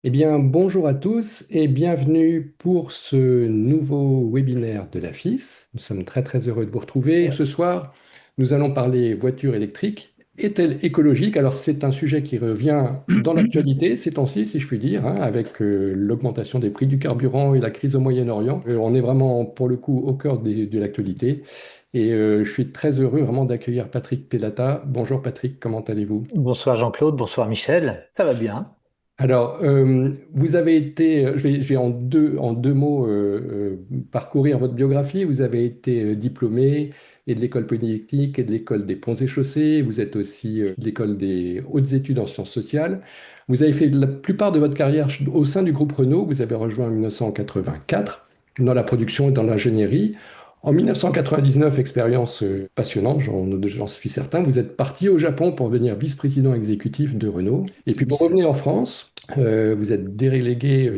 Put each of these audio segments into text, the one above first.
Eh bien, bonjour à tous et bienvenue pour ce nouveau webinaire de la FIS. Nous sommes très très heureux de vous retrouver. Ce soir, nous allons parler voitures électriques. Est-elle écologique? Alors, c'est un sujet qui revient dans l'actualité ces temps-ci, si je puis dire, hein, avec l'augmentation des prix du carburant et la crise au Moyen-Orient. On est vraiment, pour le coup, au cœur de l'actualité. Et je suis très heureux vraiment d'accueillir Patrick Pelata. Bonjour Patrick, comment allez-vous? Bonsoir Jean-Claude, bonsoir Michel, ça va bien. Alors, vous avez été, je vais en deux mots parcourir votre biographie. Vous avez été diplômé et de l'école polytechnique et de l'école des ponts et chaussées. Vous êtes aussi de l'école des hautes études en sciences sociales. Vous avez fait la plupart de votre carrière au sein du groupe Renault. Vous avez rejoint en 1984 dans la production et dans l'ingénierie. En 1999, expérience passionnante, j'en suis certain, vous êtes parti au Japon pour devenir vice-président exécutif de Renault. Et puis pour revenir en France, vous êtes délégué,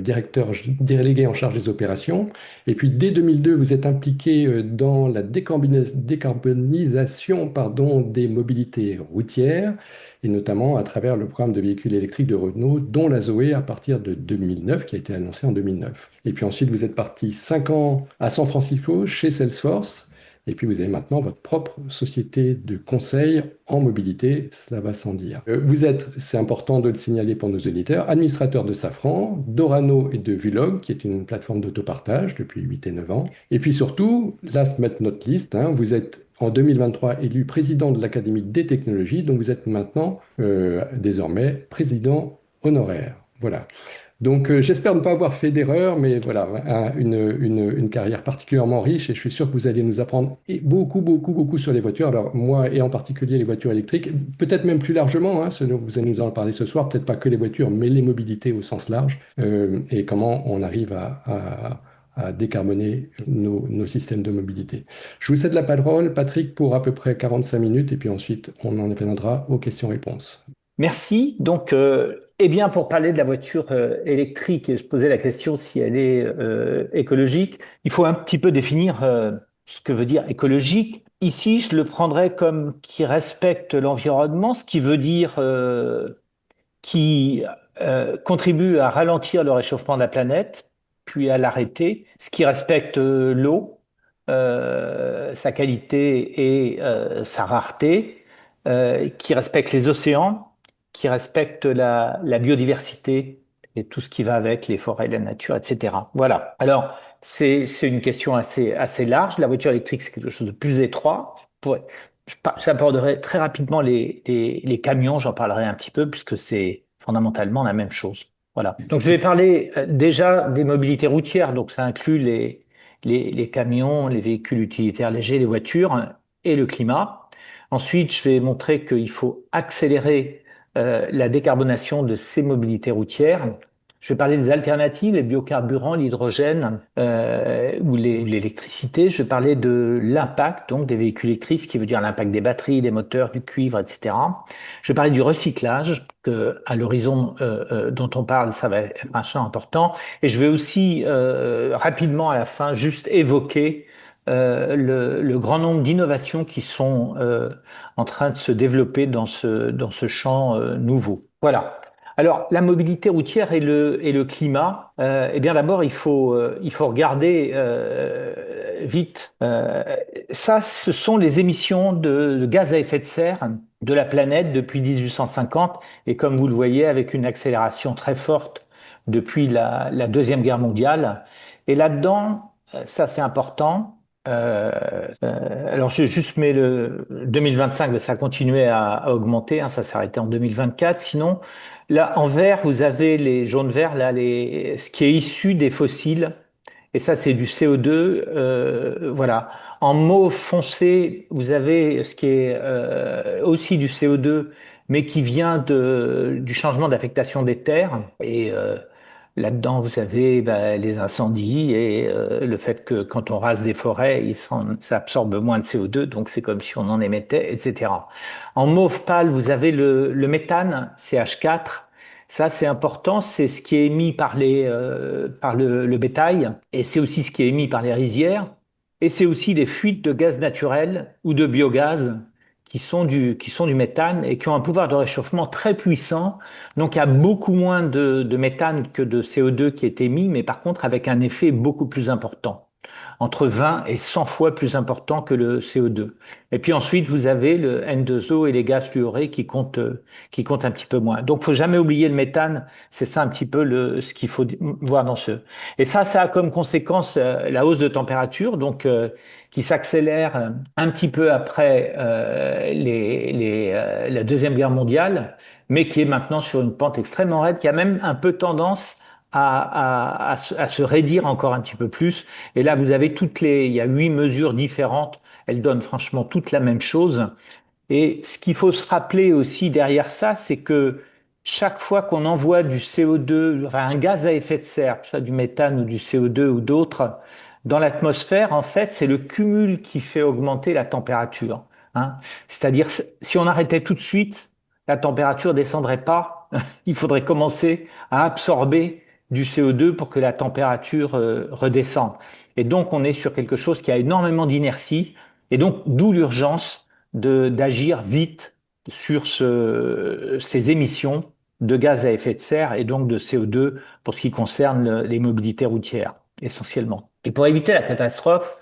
délégué en charge des opérations. Et puis dès 2002, vous êtes impliqué dans la décarbonisation pardon, des mobilités routières, et notamment à travers le programme de véhicules électriques de Renault, dont la Zoé à partir de 2009, qui a été annoncé en 2009. Et puis ensuite, vous êtes parti 5 ans à San Francisco chez Salesforce. Et puis vous avez maintenant votre propre société de conseil en mobilité, cela va sans dire. Vous êtes, c'est important de le signaler pour nos auditeurs, administrateur de Safran, d'Orano et de Vulog, qui est une plateforme d'autopartage depuis 8 et 9 ans. Et puis surtout, last but not least, hein, vous êtes en 2023 élu président de l'Académie des technologies, donc vous êtes maintenant désormais président honoraire. Voilà. Donc, j'espère ne pas avoir fait d'erreur, mais voilà, une carrière particulièrement riche et je suis sûr que vous allez nous apprendre beaucoup, beaucoup, beaucoup sur les voitures. Alors, moi et en particulier les voitures électriques, peut-être même plus largement, hein, ce dont vous allez nous en parler ce soir, peut-être pas que les voitures, mais les mobilités au sens large et comment on arrive à décarboner nos systèmes de mobilité. Je vous cède la parole, Patrick, pour à peu près 45 minutes et puis ensuite on en viendra aux questions-réponses. Merci. Donc, pour parler de la voiture électrique et se poser la question si elle est écologique, il faut un petit peu définir ce que veut dire écologique. Ici, je le prendrais comme qui respecte l'environnement, ce qui veut dire qui contribue à ralentir le réchauffement de la planète, puis à l'arrêter, ce qui respecte l'eau, sa qualité et sa rareté, qui respecte les océans, qui respecte la biodiversité et tout ce qui va avec les forêts, la nature, etc. Voilà. Alors, c'est une question assez large. La voiture électrique, c'est quelque chose de plus étroit. J'aborderai très rapidement les camions, j'en parlerai un petit peu, puisque c'est fondamentalement la même chose. Voilà. Donc, je vais parler déjà des mobilités routières. Donc, ça inclut les camions, les véhicules utilitaires légers, les voitures et le climat. Ensuite, je vais montrer qu'il faut accélérer la décarbonation de ces mobilités routières. Je vais parler des alternatives, les biocarburants, l'hydrogène ou l'électricité. Je vais parler de l'impact donc des véhicules électriques, ce qui veut dire l'impact des batteries, des moteurs, du cuivre, etc. Je vais parler du recyclage, que à l'horizon dont on parle, ça va être un champ important. Et je vais aussi rapidement à la fin juste évoquer le grand nombre d'innovations qui sont en train de se développer dans ce champ nouveau. Voilà. Alors, la mobilité routière et le climat, eh bien d'abord, il faut regarder vite. Ça, ce sont les émissions de gaz à effet de serre de la planète depuis 1850 et comme vous le voyez, avec une accélération très forte depuis la Deuxième Guerre mondiale. Et là-dedans, ça c'est important. Alors, je juste mets le 2025, mais ça a continué à augmenter, hein, ça s'est arrêté en 2024. Sinon, là, en vert, vous avez les jaunes verts, là, ce qui est issu des fossiles. Et ça, c'est du CO2. Voilà. En mauve foncé, vous avez ce qui est aussi du CO2, mais qui vient du changement d'affectation des terres. Et là-dedans, vous avez les incendies et le fait que quand on rase des forêts, ça absorbe moins de CO2, donc c'est comme si on en émettait, etc. En mauve pâle, vous avez le méthane, CH4. Ça, c'est important, c'est ce qui est émis par le bétail, et c'est aussi ce qui est émis par les rizières, et c'est aussi les fuites de gaz naturel ou de biogaz qui sont du méthane et qui ont un pouvoir de réchauffement très puissant. Donc il y a beaucoup moins de méthane que de CO2 qui est émis, mais par contre avec un effet beaucoup plus important, entre 20 et 100 fois plus important que le CO2. Et puis ensuite, vous avez le N2O et les gaz fluorés qui comptent un petit peu moins. Donc, faut jamais oublier le méthane. C'est ça un petit peu ce qu'il faut voir dans ce. Et ça a comme conséquence la hausse de température, donc qui s'accélère un petit peu après la Deuxième Guerre mondiale, mais qui est maintenant sur une pente extrêmement raide, qui a même un peu tendance à se raidir encore un petit peu plus. Et là, vous avez il y a 8 mesures différentes. Elles donnent franchement toutes la même chose. Et ce qu'il faut se rappeler aussi derrière ça, c'est que chaque fois qu'on envoie du CO2, enfin un gaz à effet de serre, soit du méthane ou du CO2 ou d'autres, dans l'atmosphère, en fait, c'est le cumul qui fait augmenter la température. Hein. C'est-à-dire, si on arrêtait tout de suite, la température descendrait pas. Il faudrait commencer à absorber du CO2 pour que la température redescende. Et donc, on est sur quelque chose qui a énormément d'inertie. Et donc, d'où l'urgence d'agir vite sur ces émissions de gaz à effet de serre et donc de CO2 pour ce qui concerne les mobilités routières, essentiellement. Et pour éviter la catastrophe,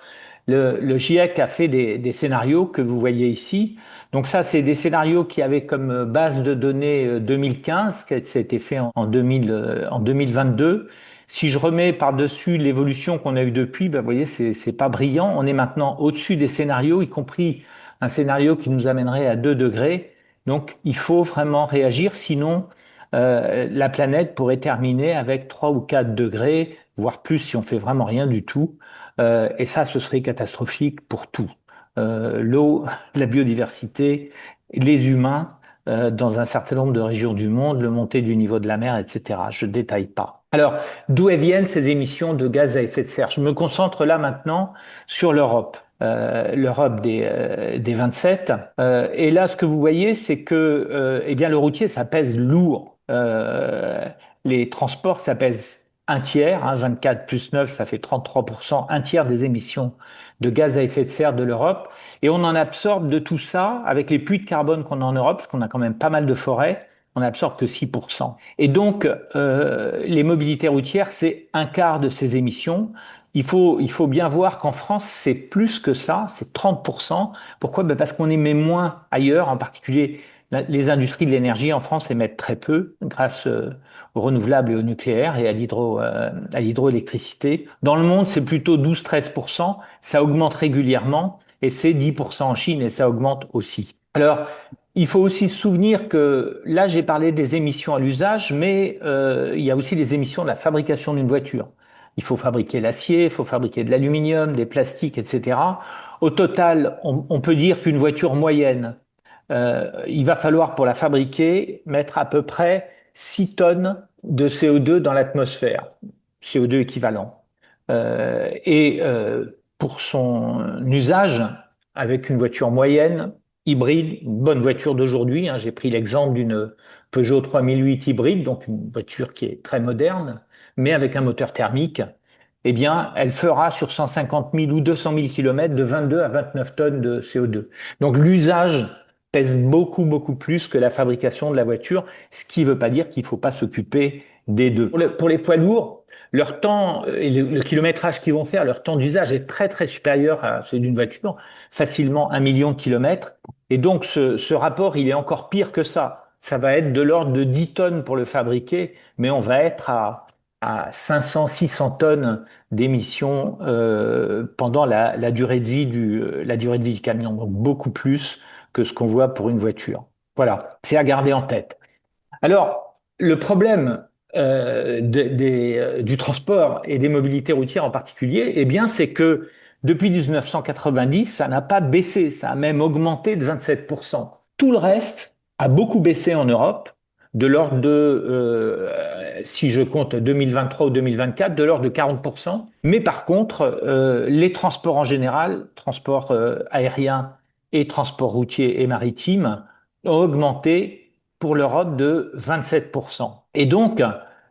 le GIEC a fait des scénarios que vous voyez ici. Donc ça, c'est des scénarios qui avaient comme base de données 2015, qui a été fait en 2022. Si je remets par-dessus l'évolution qu'on a eue depuis, ben, vous voyez, c'est pas brillant. On est maintenant au-dessus des scénarios, y compris un scénario qui nous amènerait à 2 degrés. Donc, il faut vraiment réagir, sinon la planète pourrait terminer avec 3 ou 4 degrés, voire plus si on fait vraiment rien du tout. Et ça, ce serait catastrophique pour tout. L'eau, la biodiversité, les humains, dans un certain nombre de régions du monde, le montée du niveau de la mer, etc. Je détaille pas. Alors, d'où elles viennent ces émissions de gaz à effet de serre? Je me concentre là maintenant sur l'Europe. L'Europe des 27. Et là, ce que vous voyez, c'est que eh bien, le routier, ça pèse lourd. Les transports, ça pèse un tiers, hein, 24 plus 9, ça fait 33%, un tiers des émissions de gaz à effet de serre de l'Europe. Et on en absorbe de tout ça, avec les puits de carbone qu'on a en Europe, parce qu'on a quand même pas mal de forêts, on n'absorbe que 6%. Et donc, les mobilités routières, c'est un quart de ces émissions. Il faut bien voir qu'en France, c'est plus que ça, c'est 30%. Pourquoi? Ben parce qu'on émet moins ailleurs, en particulier les industries de l'énergie en France émettent très peu grâce aux renouvelables et au nucléaire et à l'hydroélectricité. Dans le monde, c'est plutôt 12-13%. Ça augmente régulièrement et c'est 10% en Chine et ça augmente aussi. Alors, il faut aussi se souvenir que là, j'ai parlé des émissions à l'usage, mais il y a aussi les émissions de la fabrication d'une voiture. Il faut fabriquer l'acier, il faut fabriquer de l'aluminium, des plastiques, etc. Au total, on peut dire qu'une voiture moyenne, il va falloir pour la fabriquer mettre à peu près 6 tonnes de CO2 dans l'atmosphère, CO2 équivalent. Pour son usage, avec une voiture moyenne, hybride, une bonne voiture d'aujourd'hui, hein, j'ai pris l'exemple d'une Peugeot 3008 hybride, donc une voiture qui est très moderne, mais avec un moteur thermique, eh bien, elle fera sur 150 000 ou 200 000 kilomètres de 22 à 29 tonnes de CO2. Donc l'usage pèse beaucoup, beaucoup plus que la fabrication de la voiture, ce qui ne veut pas dire qu'il ne faut pas s'occuper des deux. Pour les poids lourds, leur temps et le kilométrage qu'ils vont faire, leur temps d'usage est très, très supérieur à celui d'une voiture, facilement 1 million de kilomètres. Et donc, ce rapport, il est encore pire que ça. Ça va être de l'ordre de 10 tonnes pour le fabriquer, mais on va être à 500, 600 tonnes d'émissions pendant la durée de vie la durée de vie du camion, donc beaucoup plus que ce qu'on voit pour une voiture. Voilà, c'est à garder en tête. Alors, le problème du transport et des mobilités routières en particulier, eh bien, c'est que depuis 1990, ça n'a pas baissé, ça a même augmenté de 27%. Tout le reste a beaucoup baissé en Europe, de l'ordre si je compte 2023 ou 2024, de l'ordre de 40%. Mais par contre, les transports en général, transports aériens et transports routiers et maritimes, ont augmenté pour l'Europe de 27%. Et donc,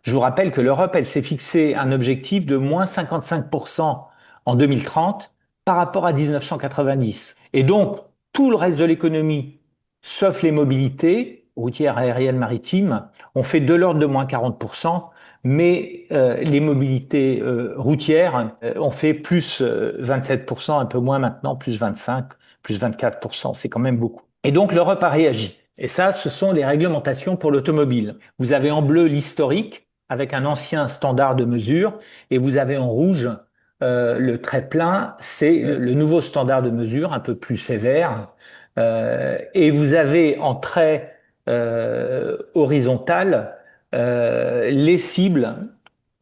je vous rappelle que l'Europe, elle s'est fixé un objectif de moins 55% en 2030 par rapport à 1990. Et donc, tout le reste de l'économie, sauf les mobilités routières, aériennes, maritimes, ont fait de l'ordre de moins 40%, mais les mobilités routières ont fait plus 27%, un peu moins maintenant, plus 25, plus 24%, c'est quand même beaucoup. Et donc l'Europe a réagi. Et ça, ce sont les réglementations pour l'automobile. Vous avez en bleu l'historique, avec un ancien standard de mesure, et vous avez en rouge le trait plein, c'est le nouveau standard de mesure, un peu plus sévère. Et vous avez en trait horizontal les cibles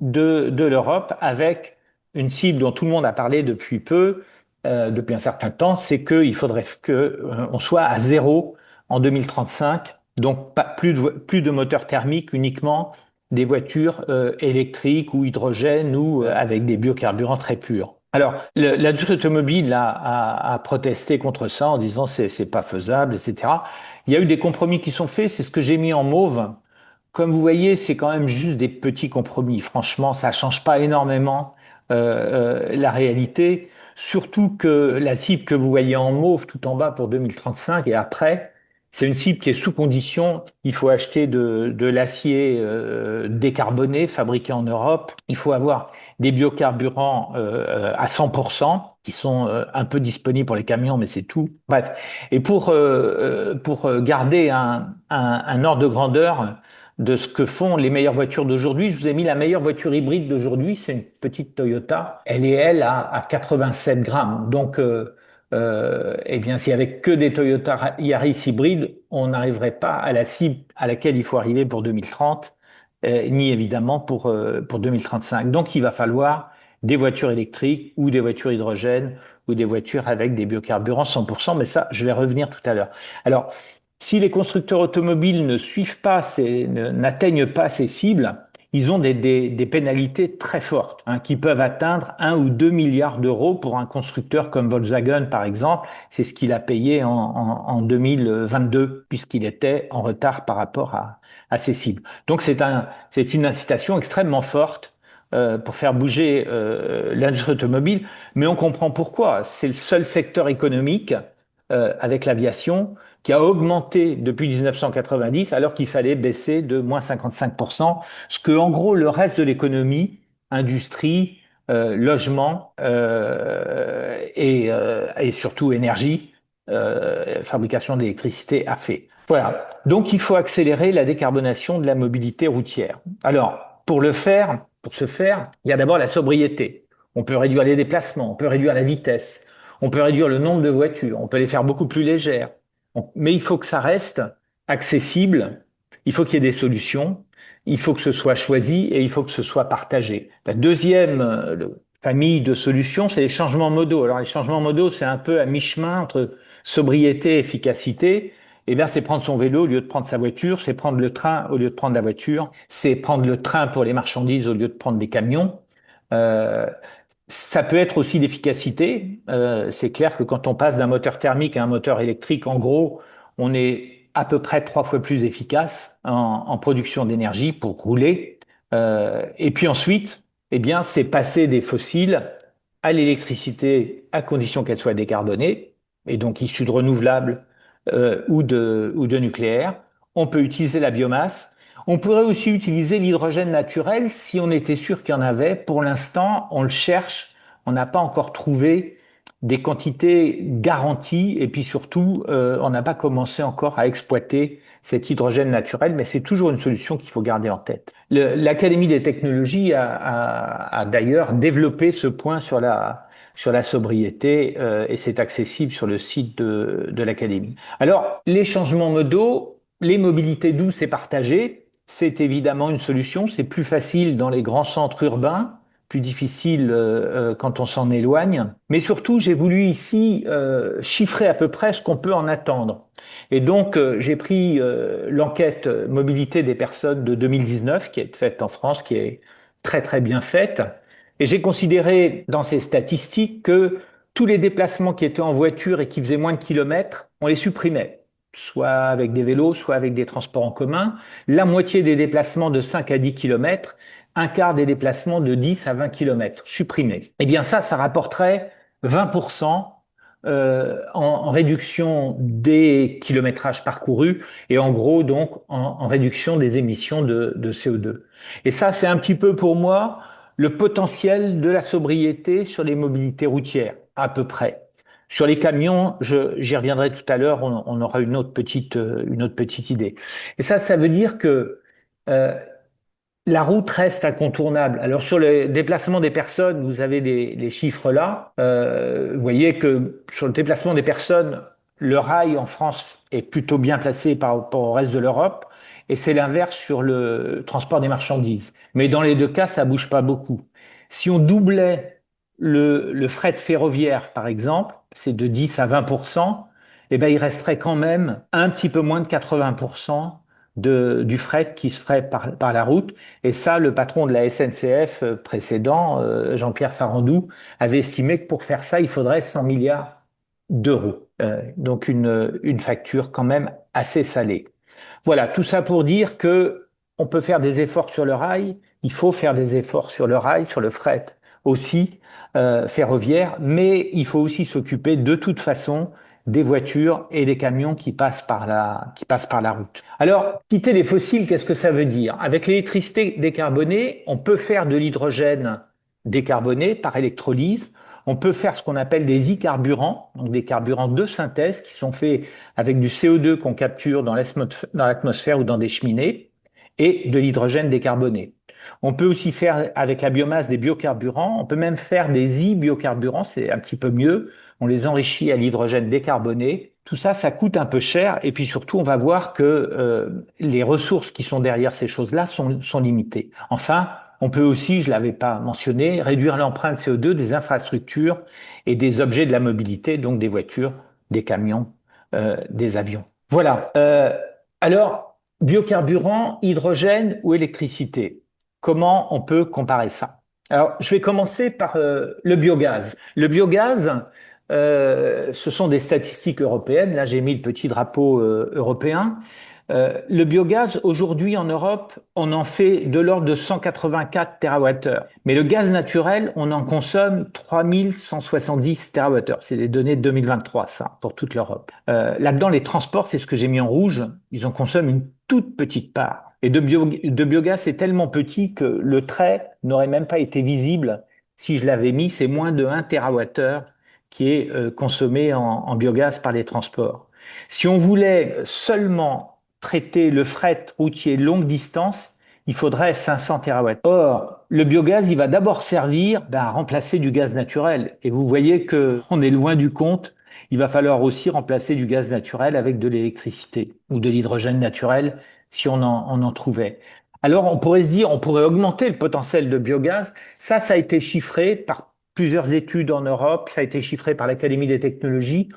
de l'Europe, avec une cible dont tout le monde a parlé depuis peu, depuis un certain temps, c'est qu'il faudrait qu'on soit à zéro en 2035, donc pas, plus de moteurs thermiques, uniquement des voitures électriques ou hydrogène ou avec des biocarburants très purs. Alors, l'industrie automobile a protesté contre ça en disant c'est pas faisable, etc. Il y a eu des compromis qui sont faits, c'est ce que j'ai mis en mauve. Comme vous voyez, c'est quand même juste des petits compromis. Franchement, ça change pas énormément la réalité. Surtout que la cible que vous voyez en mauve tout en bas pour 2035 et après, c'est une cible qui est sous condition. Il faut acheter de l'acier décarboné, fabriqué en Europe. Il faut avoir des biocarburants à 100%, qui sont un peu disponibles pour les camions, mais c'est tout. Bref. Et pour garder un ordre de grandeur de ce que font les meilleures voitures d'aujourd'hui, je vous ai mis la meilleure voiture hybride d'aujourd'hui, c'est une petite Toyota. Elle est, elle, à 87 grammes. Donc, eh bien, s'il n'y avait que des Toyota Yaris hybrides, on n'arriverait pas à la cible à laquelle il faut arriver pour 2030, ni évidemment pour 2035. Donc, il va falloir des voitures électriques ou des voitures hydrogène ou des voitures avec des biocarburants 100%, mais ça, je vais revenir tout à l'heure. Alors, si les constructeurs automobiles ne suivent pas n'atteignent pas ces cibles, ils ont des pénalités très fortes, hein, qui peuvent atteindre 1 ou 2 milliards d'euros pour un constructeur comme Volkswagen, par exemple. C'est ce qu'il a payé en 2022, puisqu'il était en retard par rapport à ces cibles. Donc c'est une incitation extrêmement forte pour faire bouger l'industrie automobile, mais on comprend pourquoi. C'est le seul secteur économique avec l'aviation qui a augmenté depuis 1990 alors qu'il fallait baisser de moins 55%, ce que en gros le reste de l'économie, industrie, logement et surtout énergie, fabrication d'électricité a fait. Voilà. Donc il faut accélérer la décarbonation de la mobilité routière. Alors pour ce faire, il y a d'abord la sobriété. On peut réduire les déplacements, on peut réduire la vitesse, on peut réduire le nombre de voitures, on peut les faire beaucoup plus légères. Mais il faut que ça reste accessible, il faut qu'il y ait des solutions, il faut que ce soit choisi et il faut que ce soit partagé. La deuxième famille de solutions, c'est les changements modaux. Alors les changements modaux, c'est un peu à mi-chemin entre sobriété et efficacité. Eh bien, c'est prendre son vélo au lieu de prendre sa voiture, c'est prendre le train au lieu de prendre la voiture, c'est prendre le train pour les marchandises au lieu de prendre des camions. Euh, Ça peut être aussi l'efficacité. C'est clair que quand on passe d'un moteur thermique à un moteur électrique, en gros, on est à peu près 3 fois plus efficace en production d'énergie pour rouler. Et puis ensuite, eh bien, c'est passer des fossiles à l'électricité à condition qu'elle soit décarbonée, et donc issue de renouvelables ou de nucléaire. On peut utiliser la biomasse. On pourrait aussi utiliser l'hydrogène naturel si on était sûr qu'il y en avait. Pour l'instant, on le cherche. On n'a pas encore trouvé des quantités garanties et puis surtout, on n'a pas commencé encore à exploiter cet hydrogène naturel, mais c'est toujours une solution qu'il faut garder en tête. L'Académie des technologies a d'ailleurs développé ce point sur la sobriété et c'est accessible sur le site de l'Académie. Alors, les changements modaux, les mobilités douces et partagées, c'est évidemment une solution. C'est plus facile dans les grands centres urbains, plus difficile quand on s'en éloigne. Mais surtout, j'ai voulu ici chiffrer à peu près ce qu'on peut en attendre. Et donc, j'ai pris l'enquête mobilité des personnes de 2019, qui est faite en France, qui est très très bien faite. Et j'ai considéré dans ces statistiques que tous les déplacements qui étaient en voiture et qui faisaient moins de kilomètres, on les supprimait, soit avec des vélos, soit avec des transports en commun. La moitié des déplacements de 5 à 10 kilomètres, un quart des déplacements de 10 à 20 kilomètres supprimés. Eh bien ça rapporterait 20% en réduction des kilométrages parcourus et en gros donc en réduction des émissions de CO2. Et ça, c'est un petit peu pour moi le potentiel de la sobriété sur les mobilités routières, à peu près. Sur les camions, j'y reviendrai tout à l'heure, on aura une autre petite idée. Et ça veut dire que euh, la route reste incontournable. Alors sur le déplacement des personnes, vous avez les chiffres là. Vous voyez que sur le déplacement des personnes, le rail en France est plutôt bien placé par rapport au reste de l'Europe, et c'est l'inverse sur le transport des marchandises. Mais dans les deux cas, ça bouge pas beaucoup. Si on doublait le fret ferroviaire, par exemple, c'est de 10 à 20%, eh ben, il resterait quand même un petit peu moins de 80% du fret qui se ferait par la route. Et ça, le patron de la SNCF précédent, Jean-Pierre Farandou, avait estimé que pour faire ça, il faudrait 100 milliards d'euros. Donc une facture quand même assez salée. Voilà, tout ça pour dire que on peut faire des efforts sur le rail, il faut faire des efforts sur le rail, sur le fret aussi ferroviaire, mais il faut aussi s'occuper de toute façon des voitures et des camions qui passent par la route. Alors, quitter les fossiles, qu'est-ce que ça veut dire? Avec l'électricité décarbonée, on peut faire de l'hydrogène décarboné par électrolyse. On peut faire ce qu'on appelle des e-carburants, donc des carburants de synthèse qui sont faits avec du CO2 qu'on capture dans l'atmosphère ou dans des cheminées et de l'hydrogène décarboné. On peut aussi faire avec la biomasse des biocarburants. On peut même faire des e-biocarburants, c'est un petit peu mieux. On les enrichit à l'hydrogène décarboné. Tout ça, ça coûte un peu cher. Et puis surtout, on va voir que les ressources qui sont derrière ces choses-là sont limitées. Enfin, on peut aussi, je l'avais pas mentionné, réduire l'empreinte CO2 des infrastructures et des objets de la mobilité, donc des voitures, des camions, des avions. Voilà. Alors, biocarburant, hydrogène ou électricité, comment on peut comparer ça? Alors, je vais commencer par le biogaz. Le biogaz, ce sont des statistiques européennes. Là, j'ai mis le petit drapeau européen. Le biogaz, aujourd'hui en Europe, on en fait de l'ordre de 184 TWh. Mais le gaz naturel, on en consomme 3170 TWh. C'est les données de 2023, ça, pour toute l'Europe. Là-dedans, les transports, c'est ce que j'ai mis en rouge, ils en consomment une toute petite part. Et de biogaz, c'est tellement petit que le trait n'aurait même pas été visible si je l'avais mis. C'est moins de 1 TWh qui est consommé en biogaz par les transports. Si on voulait seulement traiter le fret routier longue distance, il faudrait 500 TWh. Or, le biogaz, il va d'abord servir à remplacer du gaz naturel. Et vous voyez que on est loin du compte. Il va falloir aussi remplacer du gaz naturel avec de l'électricité ou de l'hydrogène naturel si on en trouvait. Alors, on pourrait se dire, on pourrait augmenter le potentiel de biogaz. Ça a été chiffré par plusieurs études en Europe. Ça a été chiffré par l'Académie des technologies.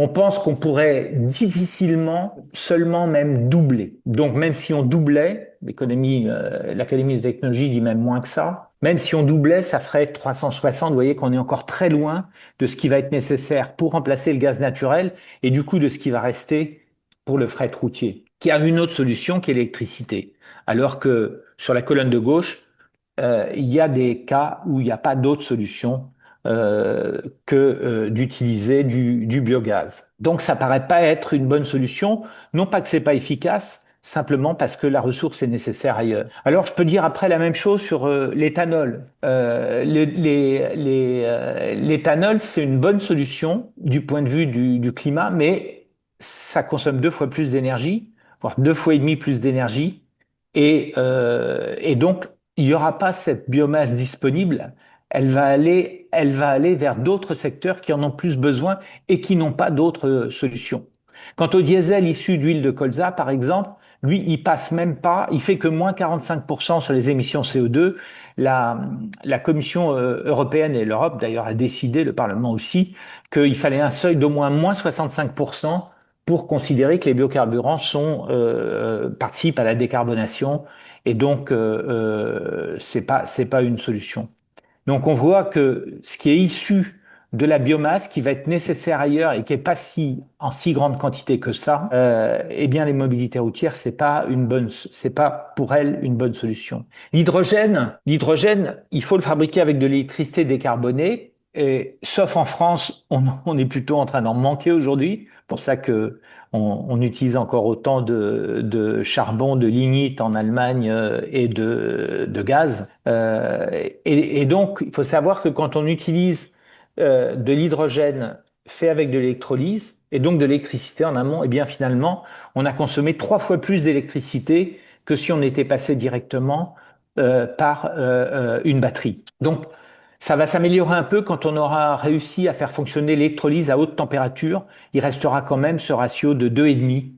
On pense qu'on pourrait difficilement, seulement même doubler. Donc même si on doublait, l'Académie des technologies dit même moins que ça, même si on doublait, ça ferait 360. Vous voyez qu'on est encore très loin de ce qui va être nécessaire pour remplacer le gaz naturel et du coup de ce qui va rester pour le fret routier, qui a une autre solution qui est l'électricité. Alors que sur la colonne de gauche, il y a des cas où il n'y a pas d'autre solution que d'utiliser du biogaz. Donc ça paraît pas être une bonne solution, non pas que c'est pas efficace, simplement parce que la ressource est nécessaire ailleurs. Alors je peux dire après la même chose sur l'éthanol. L'éthanol, c'est une bonne solution du point de vue du climat, mais ça consomme 2 fois plus d'énergie, voire 2 fois et demi plus d'énergie, et donc il n'y aura pas cette biomasse disponible. Elle va aller vers d'autres secteurs qui en ont plus besoin et qui n'ont pas d'autres solutions. Quant au diesel issu d'huile de colza, par exemple, lui, il passe même pas, il fait que moins 45% sur les émissions CO2. La Commission européenne et l'Europe, d'ailleurs, a décidé, le Parlement aussi, qu'il fallait un seuil d'au moins moins 65% pour considérer que les biocarburants participent à la décarbonation et donc c'est pas une solution. Donc on voit que ce qui est issu de la biomasse, qui va être nécessaire ailleurs et qui est pas en si grande quantité que ça, eh bien les mobilités routières, c'est pas pour elles une bonne solution. L'hydrogène, il faut le fabriquer avec de l'électricité décarbonée. Et, sauf en France, on est plutôt en train d'en manquer aujourd'hui. Pour ça que on utilise encore autant de charbon, de lignite en Allemagne et de gaz. Et donc, il faut savoir que quand on utilise de l'hydrogène fait avec de l'électrolyse et donc de l'électricité en amont, eh bien finalement, on a consommé 3 fois plus d'électricité que si on était passé directement par une batterie. Donc, ça va s'améliorer un peu quand on aura réussi à faire fonctionner l'électrolyse à haute température. Il restera quand même ce ratio de 2,5.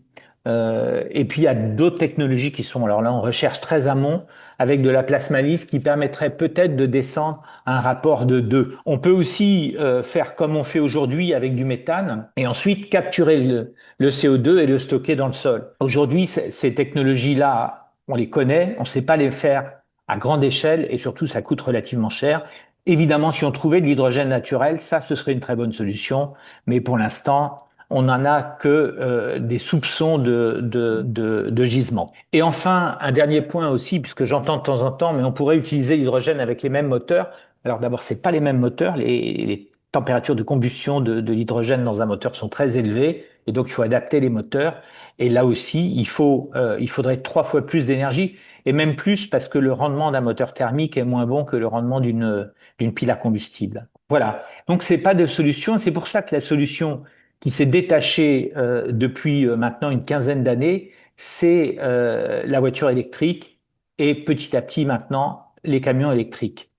Et puis il y a d'autres technologies qui sont alors là en recherche très amont avec de la plasmalyse qui permettrait peut-être de descendre à un rapport de 2. On peut aussi faire comme on fait aujourd'hui avec du méthane et ensuite capturer le CO2 et le stocker dans le sol. Aujourd'hui, ces technologies-là, on les connaît, on ne sait pas les faire à grande échelle et surtout ça coûte relativement cher. Évidemment, si on trouvait de l'hydrogène naturel, ça, ce serait une très bonne solution. Mais pour l'instant, on n'en a que des soupçons de gisement. Et enfin, un dernier point aussi, puisque j'entends de temps en temps, mais on pourrait utiliser l'hydrogène avec les mêmes moteurs. Alors d'abord, c'est pas les mêmes moteurs. Les températures de combustion de l'hydrogène dans un moteur sont très élevées, et donc il faut adapter les moteurs. Et là aussi, il faudrait 3 fois plus d'énergie, et même plus parce que le rendement d'un moteur thermique est moins bon que le rendement d'une pile à combustible. Voilà. Donc c'est pas de solution. C'est pour ça que la solution qui s'est détachée depuis maintenant une quinzaine d'années, c'est la voiture électrique et petit à petit maintenant les camions électriques.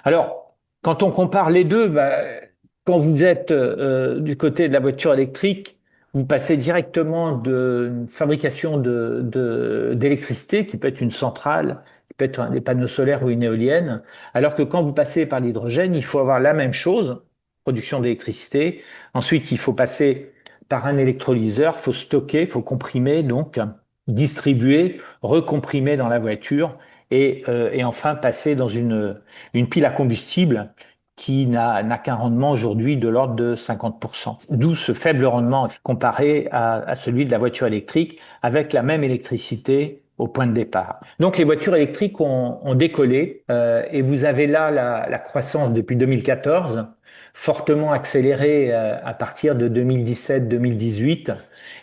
Alors, quand on compare les deux, bah, quand vous êtes du côté de la voiture électrique, vous passez directement d'une fabrication d'électricité, qui peut être une centrale, qui peut être des panneaux solaires ou une éolienne, alors que quand vous passez par l'hydrogène, il faut avoir la même chose, production d'électricité. Ensuite, il faut passer par un électrolyseur, il faut stocker, il faut comprimer, donc distribuer, recomprimer dans la voiture et enfin passer dans une pile à combustible qui n'a qu'un rendement aujourd'hui de l'ordre de 50%. D'où ce faible rendement comparé à celui de la voiture électrique avec la même électricité au point de départ. Donc les voitures électriques ont décollé et vous avez là la croissance depuis 2014, fortement accélérée à partir de 2017-2018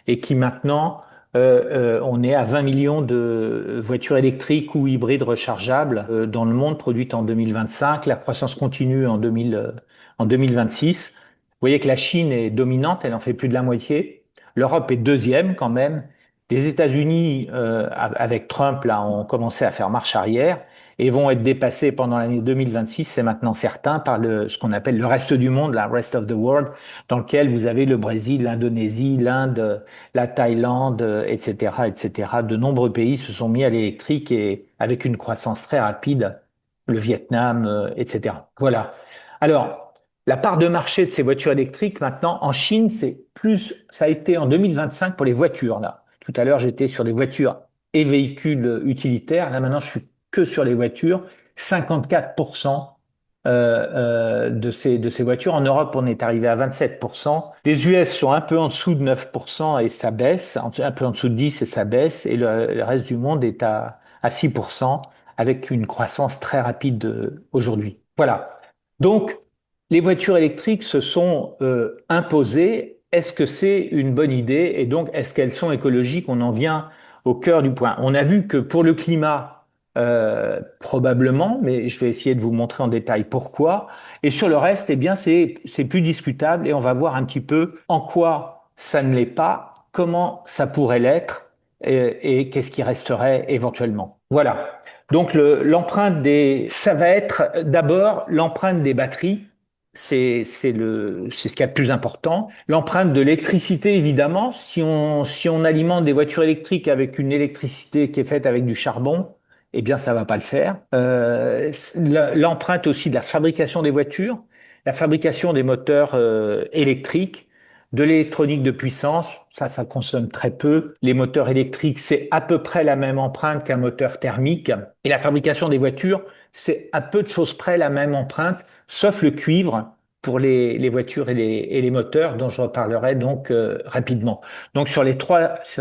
et qui maintenant on est à 20 millions de voitures électriques ou hybrides rechargeables dans le monde produites en 2025. La croissance continue en 2026. Vous voyez que la Chine est dominante, elle en fait plus de la moitié. L'Europe est deuxième quand même. Les États-Unis, avec Trump, là, ont commencé à faire marche arrière et vont être dépassés pendant l'année 2026, c'est maintenant certain, par ce qu'on appelle le reste du monde, la rest of the world, dans lequel vous avez le Brésil, l'Indonésie, l'Inde, la Thaïlande, etc., etc. De nombreux pays se sont mis à l'électrique et avec une croissance très rapide, le Vietnam, etc. Voilà. Alors, la part de marché de ces voitures électriques maintenant en Chine, c'est plus, ça a été en 2025 pour les voitures là. Tout à l'heure, j'étais sur les voitures et véhicules utilitaires. Là maintenant, je suis que sur les voitures. 54% de ces voitures. En Europe, on est arrivé à 27%. Les US sont un peu en dessous de 9% et ça baisse, un peu en dessous de 10 et ça baisse. Et le reste du monde est à 6% avec une croissance très rapide aujourd'hui. Voilà. Donc, les voitures électriques se sont imposées. Est-ce que c'est une bonne idée? Et donc, est-ce qu'elles sont écologiques? On en vient au cœur du point. On a vu que pour le climat, probablement, mais je vais essayer de vous montrer en détail pourquoi. Et sur le reste, eh bien, c'est plus discutable et on va voir un petit peu en quoi ça ne l'est pas, comment ça pourrait l'être et qu'est-ce qui resterait éventuellement. Voilà. Donc l'empreinte ça va être d'abord l'empreinte des batteries. C'est ce qu'il y a de plus important. L'empreinte de l'électricité, évidemment. Si on alimente des voitures électriques avec une électricité qui est faite avec du charbon, eh bien, ça va pas le faire. L'empreinte aussi de la fabrication des voitures, la fabrication des moteurs électriques, de l'électronique de puissance, ça consomme très peu. Les moteurs électriques, c'est à peu près la même empreinte qu'un moteur thermique. Et la fabrication des voitures, c'est à peu de choses près la même empreinte, sauf le cuivre pour les voitures et les moteurs, dont je reparlerai donc rapidement. Donc sur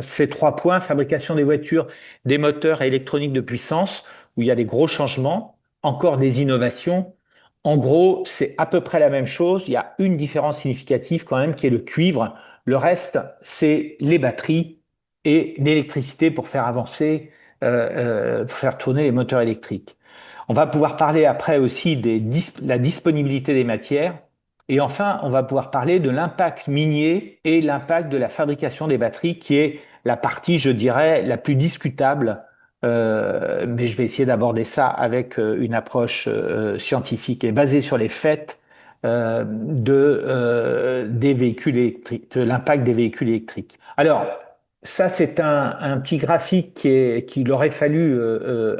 ces 3 points, fabrication des voitures, des moteurs et électronique de puissance, où il y a des gros changements, encore des innovations. En gros, c'est à peu près la même chose. Il y a une différence significative quand même qui est le cuivre. Le reste, c'est les batteries et l'électricité pour faire avancer, pour faire tourner les moteurs électriques. On va pouvoir parler après aussi la disponibilité des matières. Et enfin, on va pouvoir parler de l'impact minier et l'impact de la fabrication des batteries, qui est la partie, je dirais, la plus discutable. Mais je vais essayer d'aborder ça avec une approche scientifique et basée sur les faits des véhicules électriques, de l'impact des véhicules électriques. Alors, ça, c'est un petit graphique qu'il aurait fallu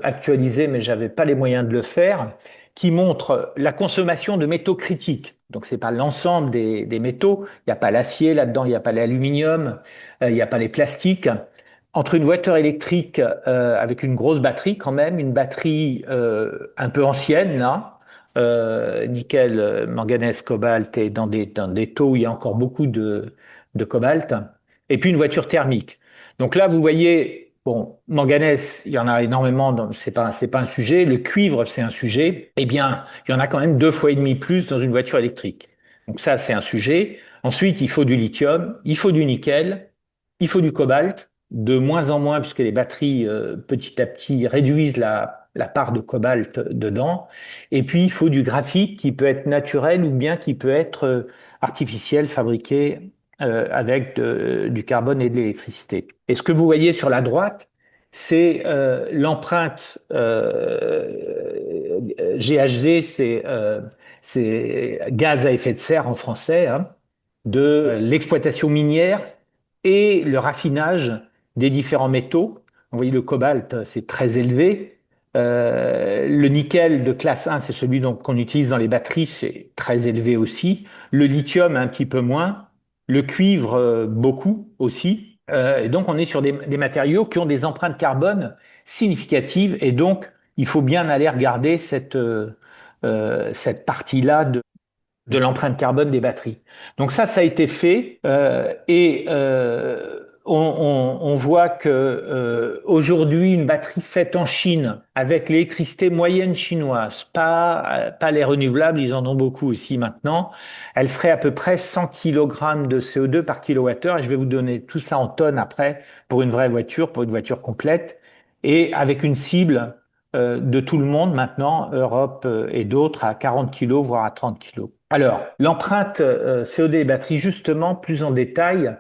actualiser, mais j'avais pas les moyens de le faire, qui montre la consommation de métaux critiques. Donc, c'est pas l'ensemble des métaux. Il n'y a pas l'acier là-dedans, il n'y a pas l'aluminium, il n'y a pas les plastiques. Entre une voiture électrique avec une grosse batterie quand même, une batterie un peu ancienne là, nickel, manganèse, cobalt et dans des taux où il y a encore beaucoup de cobalt, et puis une voiture thermique. Donc là, vous voyez, bon, manganèse, il y en a énormément, c'est pas un sujet. Le cuivre, c'est un sujet. Eh bien, il y en a quand même 2 fois et demi plus dans une voiture électrique. Donc ça, c'est un sujet. Ensuite, il faut du lithium, il faut du nickel, il faut du cobalt, de moins en moins, puisque les batteries, petit à petit, réduisent la part de cobalt dedans. Et puis, il faut du graphite qui peut être naturel ou bien qui peut être artificiel, fabriqué avec du carbone et de l'électricité. Et ce que vous voyez sur la droite, c'est l'empreinte GHG, c'est gaz à effet de serre en français, hein, de l'exploitation minière et le raffinage des différents métaux. Vous voyez, le cobalt, c'est très élevé. Le nickel de classe 1, c'est celui qu'on utilise dans les batteries, c'est très élevé aussi. Le lithium, un petit peu moins. Le cuivre, beaucoup aussi. Et donc, on est sur des matériaux qui ont des empreintes carbone significatives. Et donc, il faut bien aller regarder cette partie-là de l'empreinte carbone des batteries. Donc ça a été fait et on voit que aujourd'hui une batterie faite en Chine avec l'électricité moyenne chinoise, pas les renouvelables, ils en ont beaucoup aussi maintenant, elle ferait à peu près 100 kg de CO2 par kilowattheure et je vais vous donner tout ça en tonnes après pour une vraie voiture, pour une voiture complète et avec une cible de tout le monde maintenant, Europe et d'autres, à 40 kilos, voire à 30 kilos. Alors, l'empreinte CO2 des batteries, justement, plus en détail,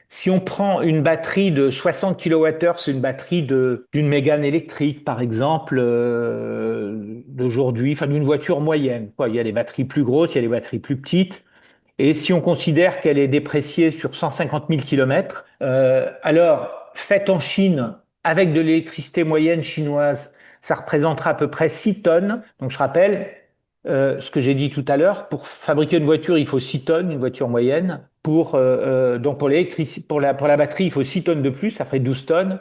si on prend une batterie de 60 kWh, c'est une batterie d'une Mégane électrique, par exemple, d'aujourd'hui, enfin d'une voiture moyenne. Quoi. Il y a des batteries plus grosses, il y a des batteries plus petites. Et si on considère qu'elle est dépréciée sur 150 000 km, alors, faite en Chine, avec de l'électricité moyenne chinoise, ça représentera à peu près 6 tonnes. Donc, je rappelle ce que j'ai dit tout à l'heure. Pour fabriquer une voiture, il faut 6 tonnes, une voiture moyenne. Donc, pour la batterie, il faut 6 tonnes de plus, ça ferait 12 tonnes.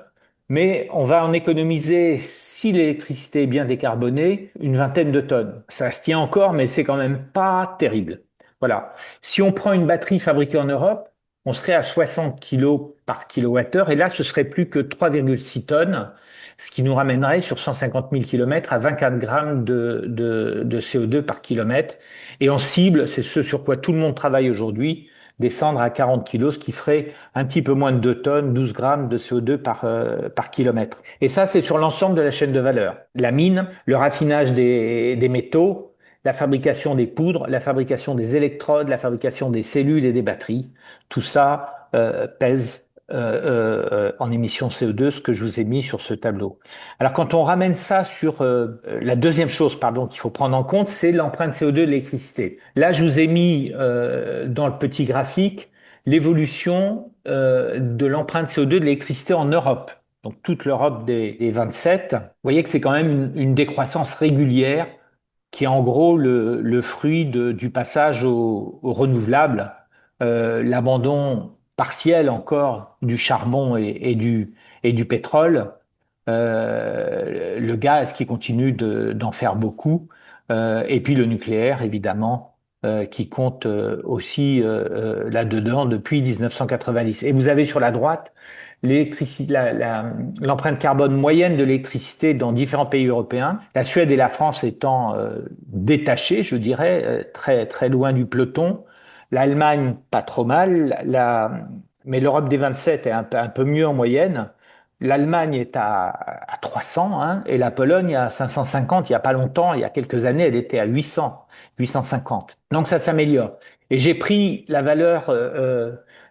Mais on va en économiser, si l'électricité est bien décarbonée, une vingtaine de tonnes. Ça se tient encore, mais c'est quand même pas terrible. Voilà. Si on prend une batterie fabriquée en Europe, on serait à 60 kilos par kilowattheure et là, ce serait plus que 3,6 tonnes, ce qui nous ramènerait sur 150 000 kilomètres à 24 grammes de CO2 par kilomètre. Et en cible, c'est ce sur quoi tout le monde travaille aujourd'hui, descendre à 40 kilos, ce qui ferait un petit peu moins de 2 tonnes, 12 grammes de CO2 par kilomètre. Et ça, c'est sur l'ensemble de la chaîne de valeur. La mine, le raffinage des métaux, la fabrication des poudres, la fabrication des électrodes, la fabrication des cellules et des batteries. Tout ça pèse en émissions CO2, ce que je vous ai mis sur ce tableau. Alors quand on ramène ça sur la deuxième chose, pardon, qu'il faut prendre en compte, c'est l'empreinte CO2 de l'électricité. Là, je vous ai mis dans le petit graphique l'évolution de l'empreinte CO2 de l'électricité en Europe. Donc toute l'Europe des 27. Vous voyez que c'est quand même une décroissance régulière qui est en gros le fruit du passage au renouvelable, l'abandon partiel encore du charbon et du pétrole, le gaz qui continue d'en faire beaucoup, et puis le nucléaire, évidemment, qui compte aussi là-dedans depuis 1990. Et vous avez sur la droite l'électricité, l'empreinte carbone moyenne de l'électricité dans différents pays européens. La Suède et la France étant détachées, je dirais, très très loin du peloton. L'Allemagne, pas trop mal. Mais l'Europe des 27 est un peu mieux en moyenne. L'Allemagne est à 300 hein, et la Pologne à 550. Il n'y a pas longtemps, il y a quelques années, elle était à 800, 850. Donc ça s'améliore. Et j'ai pris la valeur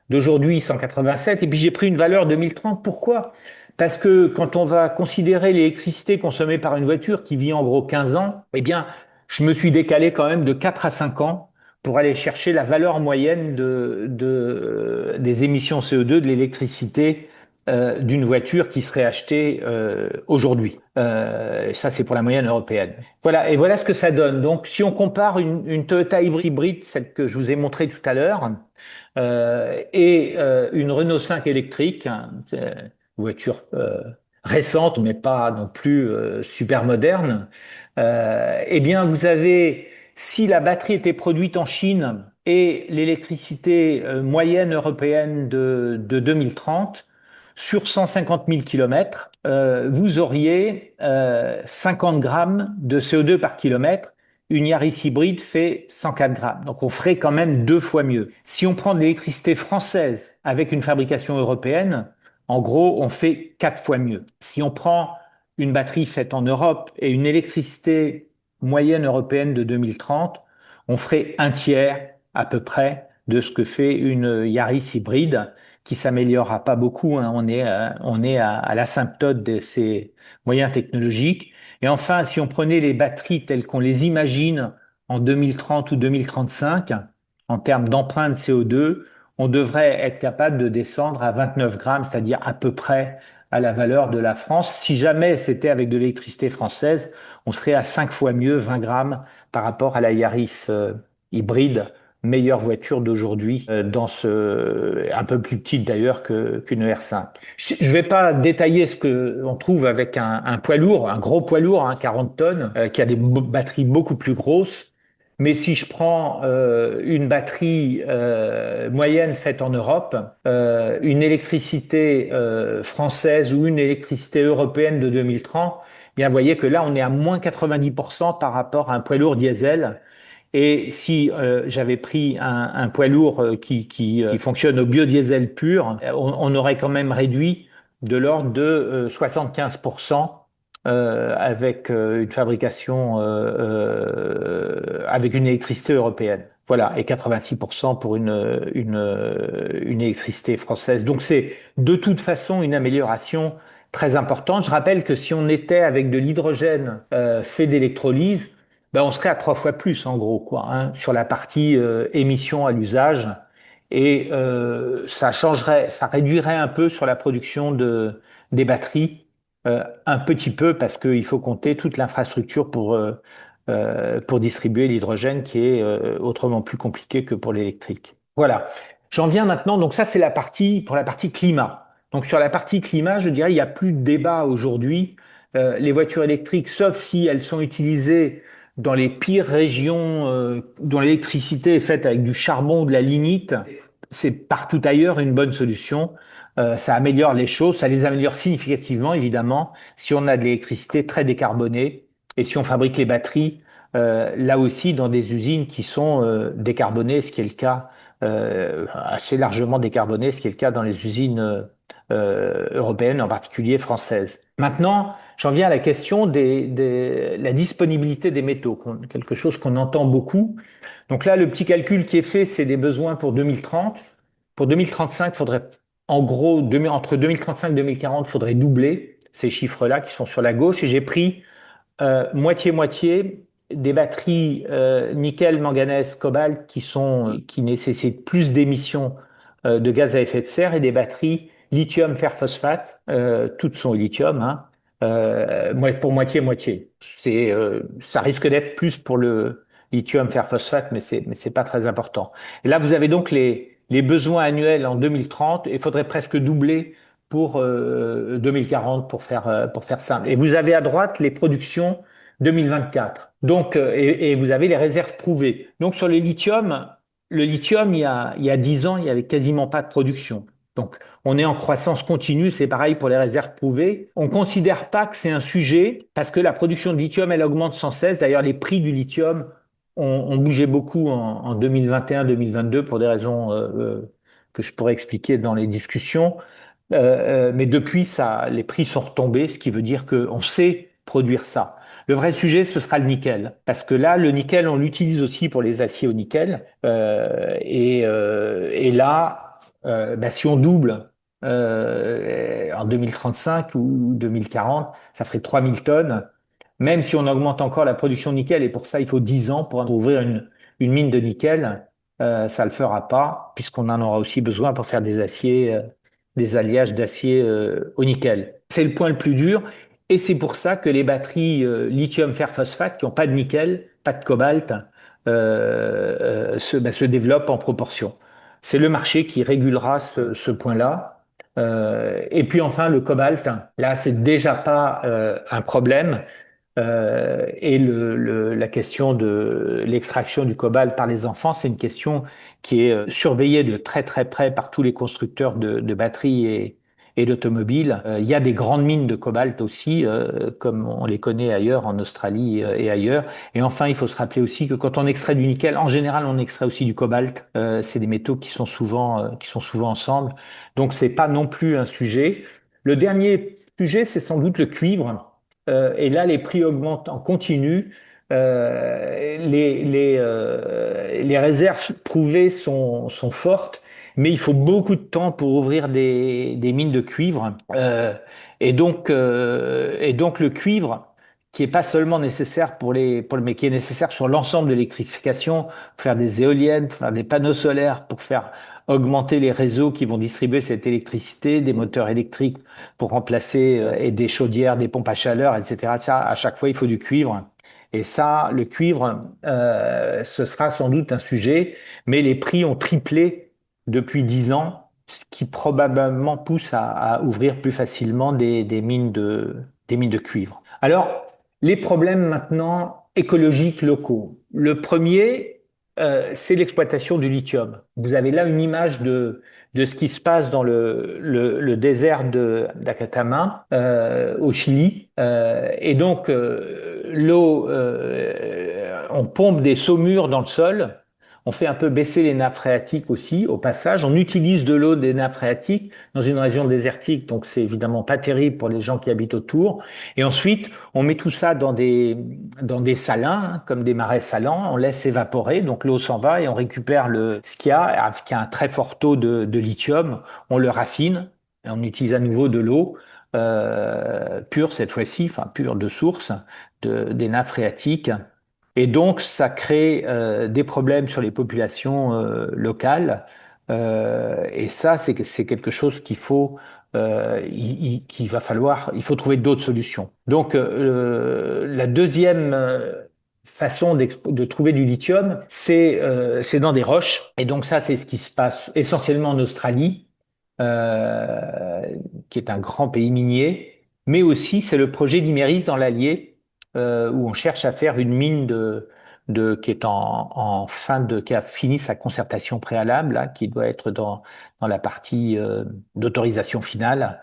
d'aujourd'hui, 187, et puis j'ai pris une valeur 2030. Pourquoi? Parce que quand on va considérer l'électricité consommée par une voiture qui vit en gros 15 ans, eh bien, je me suis décalé quand même de 4 à 5 ans pour aller chercher la valeur moyenne des émissions CO2 de l'électricité d'une voiture qui serait achetée aujourd'hui. Ça, c'est pour la moyenne européenne. Voilà, et voilà ce que ça donne. Donc, si on compare une Toyota hybride, celle que je vous ai montrée tout à l'heure, et une Renault 5 électrique, hein, voiture récente, mais pas non plus super moderne, eh bien, vous avez, si la batterie était produite en Chine et l'électricité moyenne européenne de 2030, sur 150 000 kilomètres, vous auriez 50 grammes de CO2 par kilomètre. Une Yaris hybride fait 104 grammes. Donc on ferait quand même 2 fois mieux. Si on prend de l'électricité française avec une fabrication européenne, en gros, on fait 4 fois mieux. Si on prend une batterie faite en Europe et une électricité moyenne européenne de 2030, on ferait un tiers à peu près de ce que fait une Yaris hybride qui s'améliorera pas beaucoup, hein. On est à l'asymptote de ces moyens technologiques. Et enfin, si on prenait les batteries telles qu'on les imagine en 2030 ou 2035, en termes d'empreinte CO2, on devrait être capable de descendre à 29 grammes, c'est-à-dire à peu près à la valeur de la France. Si jamais c'était avec de l'électricité française, on serait à 5 fois mieux, 20 grammes par rapport à la Yaris hybride, meilleure voiture d'aujourd'hui, un peu plus petite d'ailleurs qu'une R5. Je ne vais pas détailler ce que on trouve avec un poids lourd, un gros poids lourd, hein, 40 tonnes, qui a des batteries beaucoup plus grosses. Mais si je prends une batterie moyenne faite en Europe, une électricité française ou une électricité européenne de 2030, eh bien, vous voyez que là, on est à moins 90% par rapport à un poids lourd diesel. Et si j'avais pris un poids lourd qui fonctionne au biodiesel pur, on aurait quand même réduit de l'ordre de 75% avec une fabrication avec une électricité européenne. Voilà, et 86% pour une électricité française. Donc c'est de toute façon une amélioration très importante. Je rappelle que si on était avec de l'hydrogène fait d'électrolyse, ben on serait à 3 fois plus en gros, quoi, hein, sur la partie émission à l'usage. Et ça changerait, ça réduirait un peu sur la production des batteries, un petit peu parce qu'il faut compter toute l'infrastructure pour distribuer l'hydrogène qui est autrement plus compliqué que pour l'électrique. Voilà. J'en viens maintenant, donc ça c'est pour la partie climat. Donc sur la partie climat, je dirais il n'y a plus de débat aujourd'hui. Les voitures électriques, sauf si elles sont utilisées dans les pires régions dont l'électricité est faite avec du charbon ou de la lignite, c'est partout ailleurs une bonne solution. Ça améliore les choses, ça les améliore significativement, évidemment, si on a de l'électricité très décarbonée et si on fabrique les batteries, là aussi, dans des usines qui sont décarbonées, ce qui est le cas, assez largement décarbonées, ce qui est le cas dans les usines européennes, en particulier françaises. Maintenant, j'en viens à la question la disponibilité des métaux, quelque chose qu'on entend beaucoup. Donc là, le petit calcul qui est fait, c'est des besoins pour 2030. Pour 2035, il faudrait, en gros, entre 2035 et 2040, il faudrait doubler ces chiffres-là qui sont sur la gauche. Et j'ai pris moitié-moitié des batteries nickel, manganèse, cobalt qui nécessitent plus d'émissions de gaz à effet de serre et des batteries lithium, fer, phosphate, toutes sont au lithium, hein, pour moitié-moitié. Ça risque d'être plus pour le lithium, fer, phosphate, mais c'est pas très important. Et là, vous avez donc les besoins annuels en 2030 et il faudrait presque doubler pour 2040 pour faire simple. Et vous avez à droite les productions 2024. Donc, et vous avez les réserves prouvées. Donc, sur le lithium, il y a 10 ans, il n'y avait quasiment pas de production. Donc, on est en croissance continue, c'est pareil pour les réserves prouvées. On ne considère pas que c'est un sujet parce que la production de lithium, elle augmente sans cesse. D'ailleurs, les prix du lithium ont bougé beaucoup en 2021-2022 pour des raisons que je pourrais expliquer dans les discussions. Mais depuis, ça, les prix sont retombés, ce qui veut dire qu'on sait produire ça. Le vrai sujet, ce sera le nickel. Parce que là, le nickel, on l'utilise aussi pour les aciers au nickel. Et là, bah, si on double en 2035 ou 2040, ça ferait 3000 tonnes. Même si on augmente encore la production de nickel, et pour ça, il faut 10 ans pour ouvrir une mine de nickel, ça ne le fera pas, puisqu'on en aura aussi besoin pour faire des aciers, des alliages d'acier au nickel. C'est le point le plus dur, et c'est pour ça que les batteries lithium fer phosphate qui n'ont pas de nickel, pas de cobalt, se développent en proportion. C'est le marché qui régulera ce point-là. Et puis enfin, le cobalt, là, c'est déjà pas un problème. Et la question de l'extraction du cobalt par les enfants, c'est une question qui est surveillée de très très près par tous les constructeurs de batteries et d'automobiles. Il y a des grandes mines de cobalt aussi, comme on les connaît ailleurs, en Australie et ailleurs. Et enfin, il faut se rappeler aussi que quand on extrait du nickel, en général, on extrait aussi du cobalt. C'est des métaux qui sont souvent ensemble. Donc, c'est pas non plus un sujet. Le dernier sujet, c'est sans doute le cuivre. Et là, les prix augmentent en continu. Les réserves prouvées sont fortes, mais il faut beaucoup de temps pour ouvrir des mines de cuivre. Et donc le cuivre, qui est pas seulement nécessaire mais qui est nécessaire sur l'ensemble de l'électrification, pour faire des éoliennes, pour faire des panneaux solaires, pour faire augmenter les réseaux qui vont distribuer cette électricité, des moteurs électriques pour remplacer et des chaudières, des pompes à chaleur, etc. Ça, à chaque fois, il faut du cuivre. Et ça, le cuivre, ce sera sans doute un sujet, mais les prix ont triplé depuis 10 ans, ce qui probablement pousse à ouvrir plus facilement des mines de cuivre. Alors, les problèmes maintenant écologiques locaux. Le premier, c'est l'exploitation du lithium. Vous avez là une image de ce qui se passe dans le désert d'Atacama au Chili. Et donc, l'eau, on pompe des saumures dans le sol. On fait un peu baisser les nappes phréatiques aussi, au passage. On utilise de l'eau des nappes phréatiques dans une région désertique, donc c'est évidemment pas terrible pour les gens qui habitent autour. Et ensuite, on met tout ça dans des salins, hein, comme des marais salants. On laisse évaporer, donc l'eau s'en va et on récupère ce qu'il y a, avec un très fort taux de lithium. On le raffine et on utilise à nouveau de l'eau pure cette fois-ci, enfin pure de source, des nappes phréatiques. Et donc, ça crée des problèmes sur les populations locales. Et ça, c'est quelque chose il faut trouver d'autres solutions. Donc, la deuxième façon de trouver du lithium, c'est dans des roches. Et donc, ça, c'est ce qui se passe essentiellement en Australie, euh, qui est un grand pays minier. Mais aussi, c'est le projet d'Imerys dans l'Allier où on cherche à faire une mine qui est qui a fini sa concertation préalable, là, qui doit être dans la partie d'autorisation finale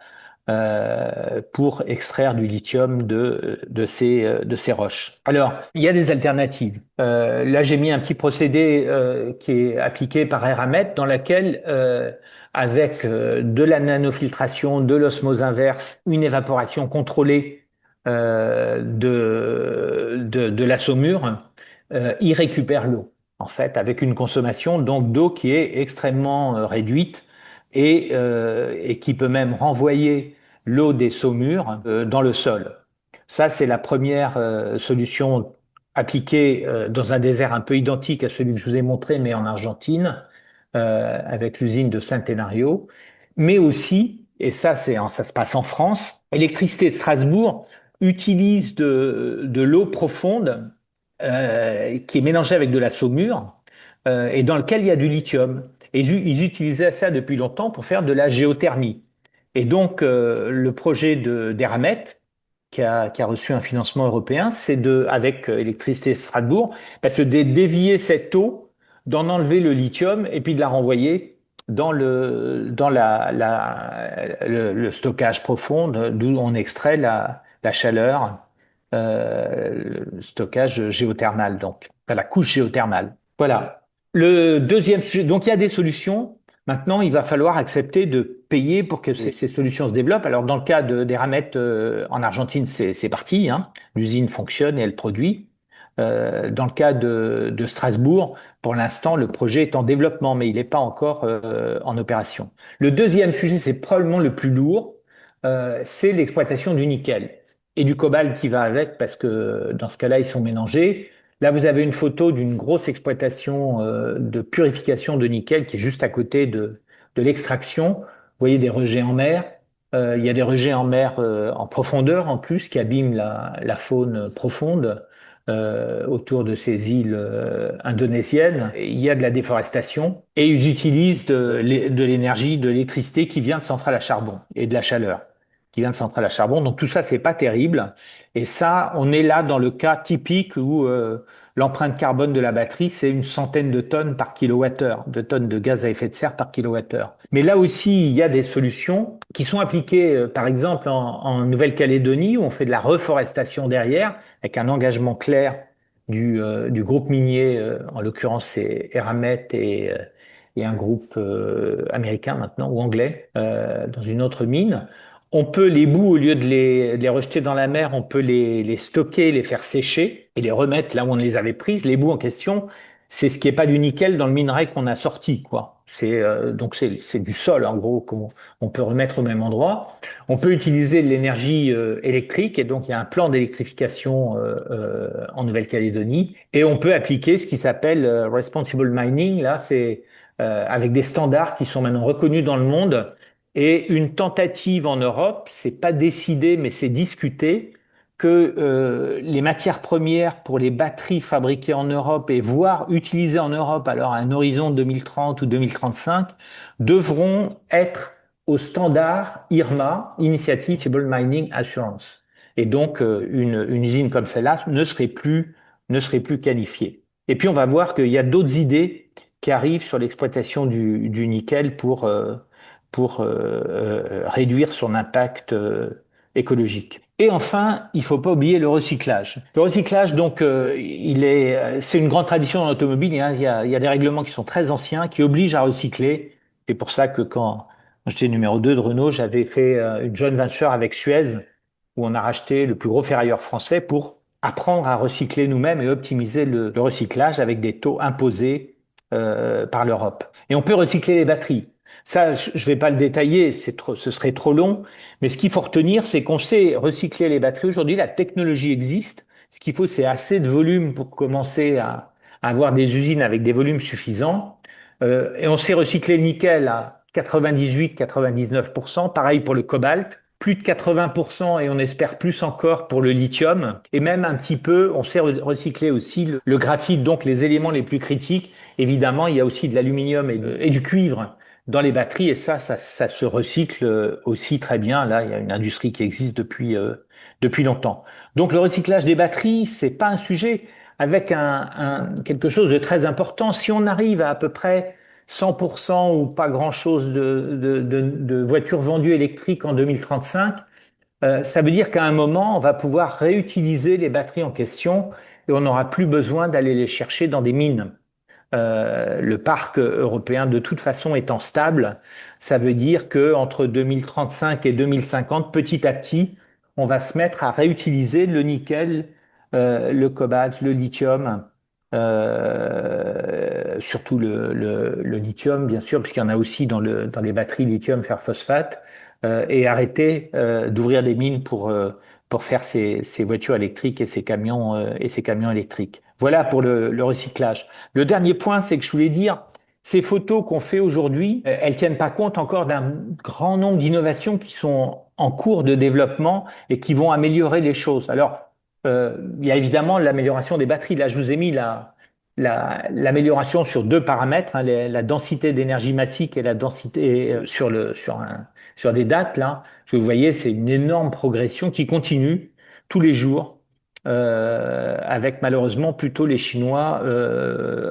pour extraire du lithium de ces roches. Alors, il y a des alternatives. Là, j'ai mis un petit procédé qui est appliqué par Eramet, dans laquelle avec de la nanofiltration, de l'osmose inverse, une évaporation contrôlée de la saumure, il récupère l'eau, en fait, avec une consommation donc d'eau qui est extrêmement réduite et qui peut même renvoyer l'eau des saumures dans le sol. Ça, c'est la première solution appliquée dans un désert un peu identique à celui que je vous ai montré, mais en Argentine, avec l'usine de Centenario. Mais aussi, et ça se passe en France, Électricité de Strasbourg utilise de l'eau profonde qui est mélangée avec de la saumure et dans lequel il y a du lithium. Et ils utilisaient ça depuis longtemps pour faire de la géothermie. Et donc, le projet d'Eramet, qui a reçu un financement européen, c'est avec Électricité Strasbourg, parce que de dévier cette eau, d'en enlever le lithium et puis de la renvoyer dans le stockage profond, d'où on extrait la chaleur, le stockage géothermal, donc, enfin, la couche géothermale. Voilà. Le deuxième sujet, donc il y a des solutions. Maintenant, il va falloir accepter de payer pour que ces solutions se développent. Alors, dans le cas d'Eramet en Argentine, c'est parti, hein. L'usine fonctionne et elle produit. Dans le cas de Strasbourg, pour l'instant, le projet est en développement, mais il n'est pas encore en opération. Le deuxième sujet, c'est probablement le plus lourd, c'est l'exploitation du nickel et du cobalt qui va avec, parce que dans ce cas-là, ils sont mélangés. Là, vous avez une photo d'une grosse exploitation de purification de nickel qui est juste à côté de l'extraction. Vous voyez des rejets en mer. Il y a des rejets en mer en profondeur en plus qui abîment la faune profonde autour de ces îles indonésiennes. Il y a de la déforestation et ils utilisent de l'énergie, de l'électricité qui vient de centrales à charbon et de la chaleur qui vient de centrales à charbon. Donc tout ça, c'est pas terrible. Et ça, on est là dans le cas typique où l'empreinte carbone de la batterie, c'est une centaine de tonnes par kilowattheure, de tonnes de gaz à effet de serre par kilowattheure. Mais là aussi, il y a des solutions qui sont appliquées, par exemple, en Nouvelle-Calédonie, où on fait de la reforestation derrière, avec un engagement clair du groupe minier, en l'occurrence c'est Eramet et un groupe américain maintenant, ou anglais, dans une autre mine. On peut les boues, au lieu de les rejeter dans la mer, on peut les stocker, les faire sécher et les remettre là où on les avait prises. Les boues en question, c'est ce qui est pas du nickel dans le minerai qu'on a sorti, quoi. Donc c'est du sol en gros qu'on peut remettre au même endroit. On peut utiliser de l'énergie électrique et donc il y a un plan d'électrification en Nouvelle-Calédonie et on peut appliquer ce qui s'appelle responsible mining. Là, c'est avec des standards qui sont maintenant reconnus dans le monde et une tentative en Europe, c'est pas décidé, mais c'est discuté, que les matières premières pour les batteries fabriquées en Europe et voire utilisées en Europe, alors à un horizon 2030 ou 2035, devront être au standard IRMA, Initiative Responsible Mining Assurance. Et donc, une usine comme celle-là ne serait plus qualifiée. Et puis, on va voir qu'il y a d'autres idées qui arrivent sur l'exploitation du nickel pour réduire son impact écologique. Et enfin, il ne faut pas oublier le recyclage. Le recyclage, donc, c'est une grande tradition dans l'automobile, hein. Il y a des règlements qui sont très anciens, qui obligent à recycler. C'est pour ça que quand j'étais numéro 2 de Renault, j'avais fait une joint venture avec Suez, où on a racheté le plus gros ferrailleur français pour apprendre à recycler nous-mêmes et optimiser le recyclage avec des taux imposés par l'Europe. Et on peut recycler les batteries. Ça, je ne vais pas le détailler, ce serait trop long. Mais ce qu'il faut retenir, c'est qu'on sait recycler les batteries. Aujourd'hui, la technologie existe. Ce qu'il faut, c'est assez de volume pour commencer à avoir des usines avec des volumes suffisants. Et on sait recycler le nickel à 98-99%. Pareil pour le cobalt. Plus de 80% et on espère plus encore pour le lithium. Et même un petit peu, on sait recycler aussi le graphite, donc les éléments les plus critiques. Évidemment, il y a aussi de l'aluminium et du cuivre dans les batteries et ça se recycle aussi très bien. Là, il y a une industrie qui existe depuis longtemps. Donc, le recyclage des batteries, c'est pas un sujet avec quelque chose de très important. Si on arrive à peu près 100% ou pas grand-chose de voitures vendues électriques en 2035, ça veut dire qu'à un moment, on va pouvoir réutiliser les batteries en question et on n'aura plus besoin d'aller les chercher dans des mines. Le parc européen de toute façon étant stable, ça veut dire que entre 2035 et 2050, petit à petit, on va se mettre à réutiliser le nickel, le cobalt, le lithium, surtout le lithium bien sûr, puisqu'il y en a aussi dans les batteries lithium fer phosphate, et arrêter d'ouvrir des mines pour faire ces voitures électriques et ces camions électriques. Voilà pour le recyclage. Le dernier point, c'est que je voulais dire, ces photos qu'on fait aujourd'hui, elles tiennent pas compte encore d'un grand nombre d'innovations qui sont en cours de développement et qui vont améliorer les choses. Alors, il y a évidemment l'amélioration des batteries. Là, je vous ai mis l'amélioration sur deux paramètres, hein, la densité d'énergie massique et la densité sur des dates là. Ce que vous voyez, c'est une énorme progression qui continue. tous les jours, avec malheureusement plutôt les Chinois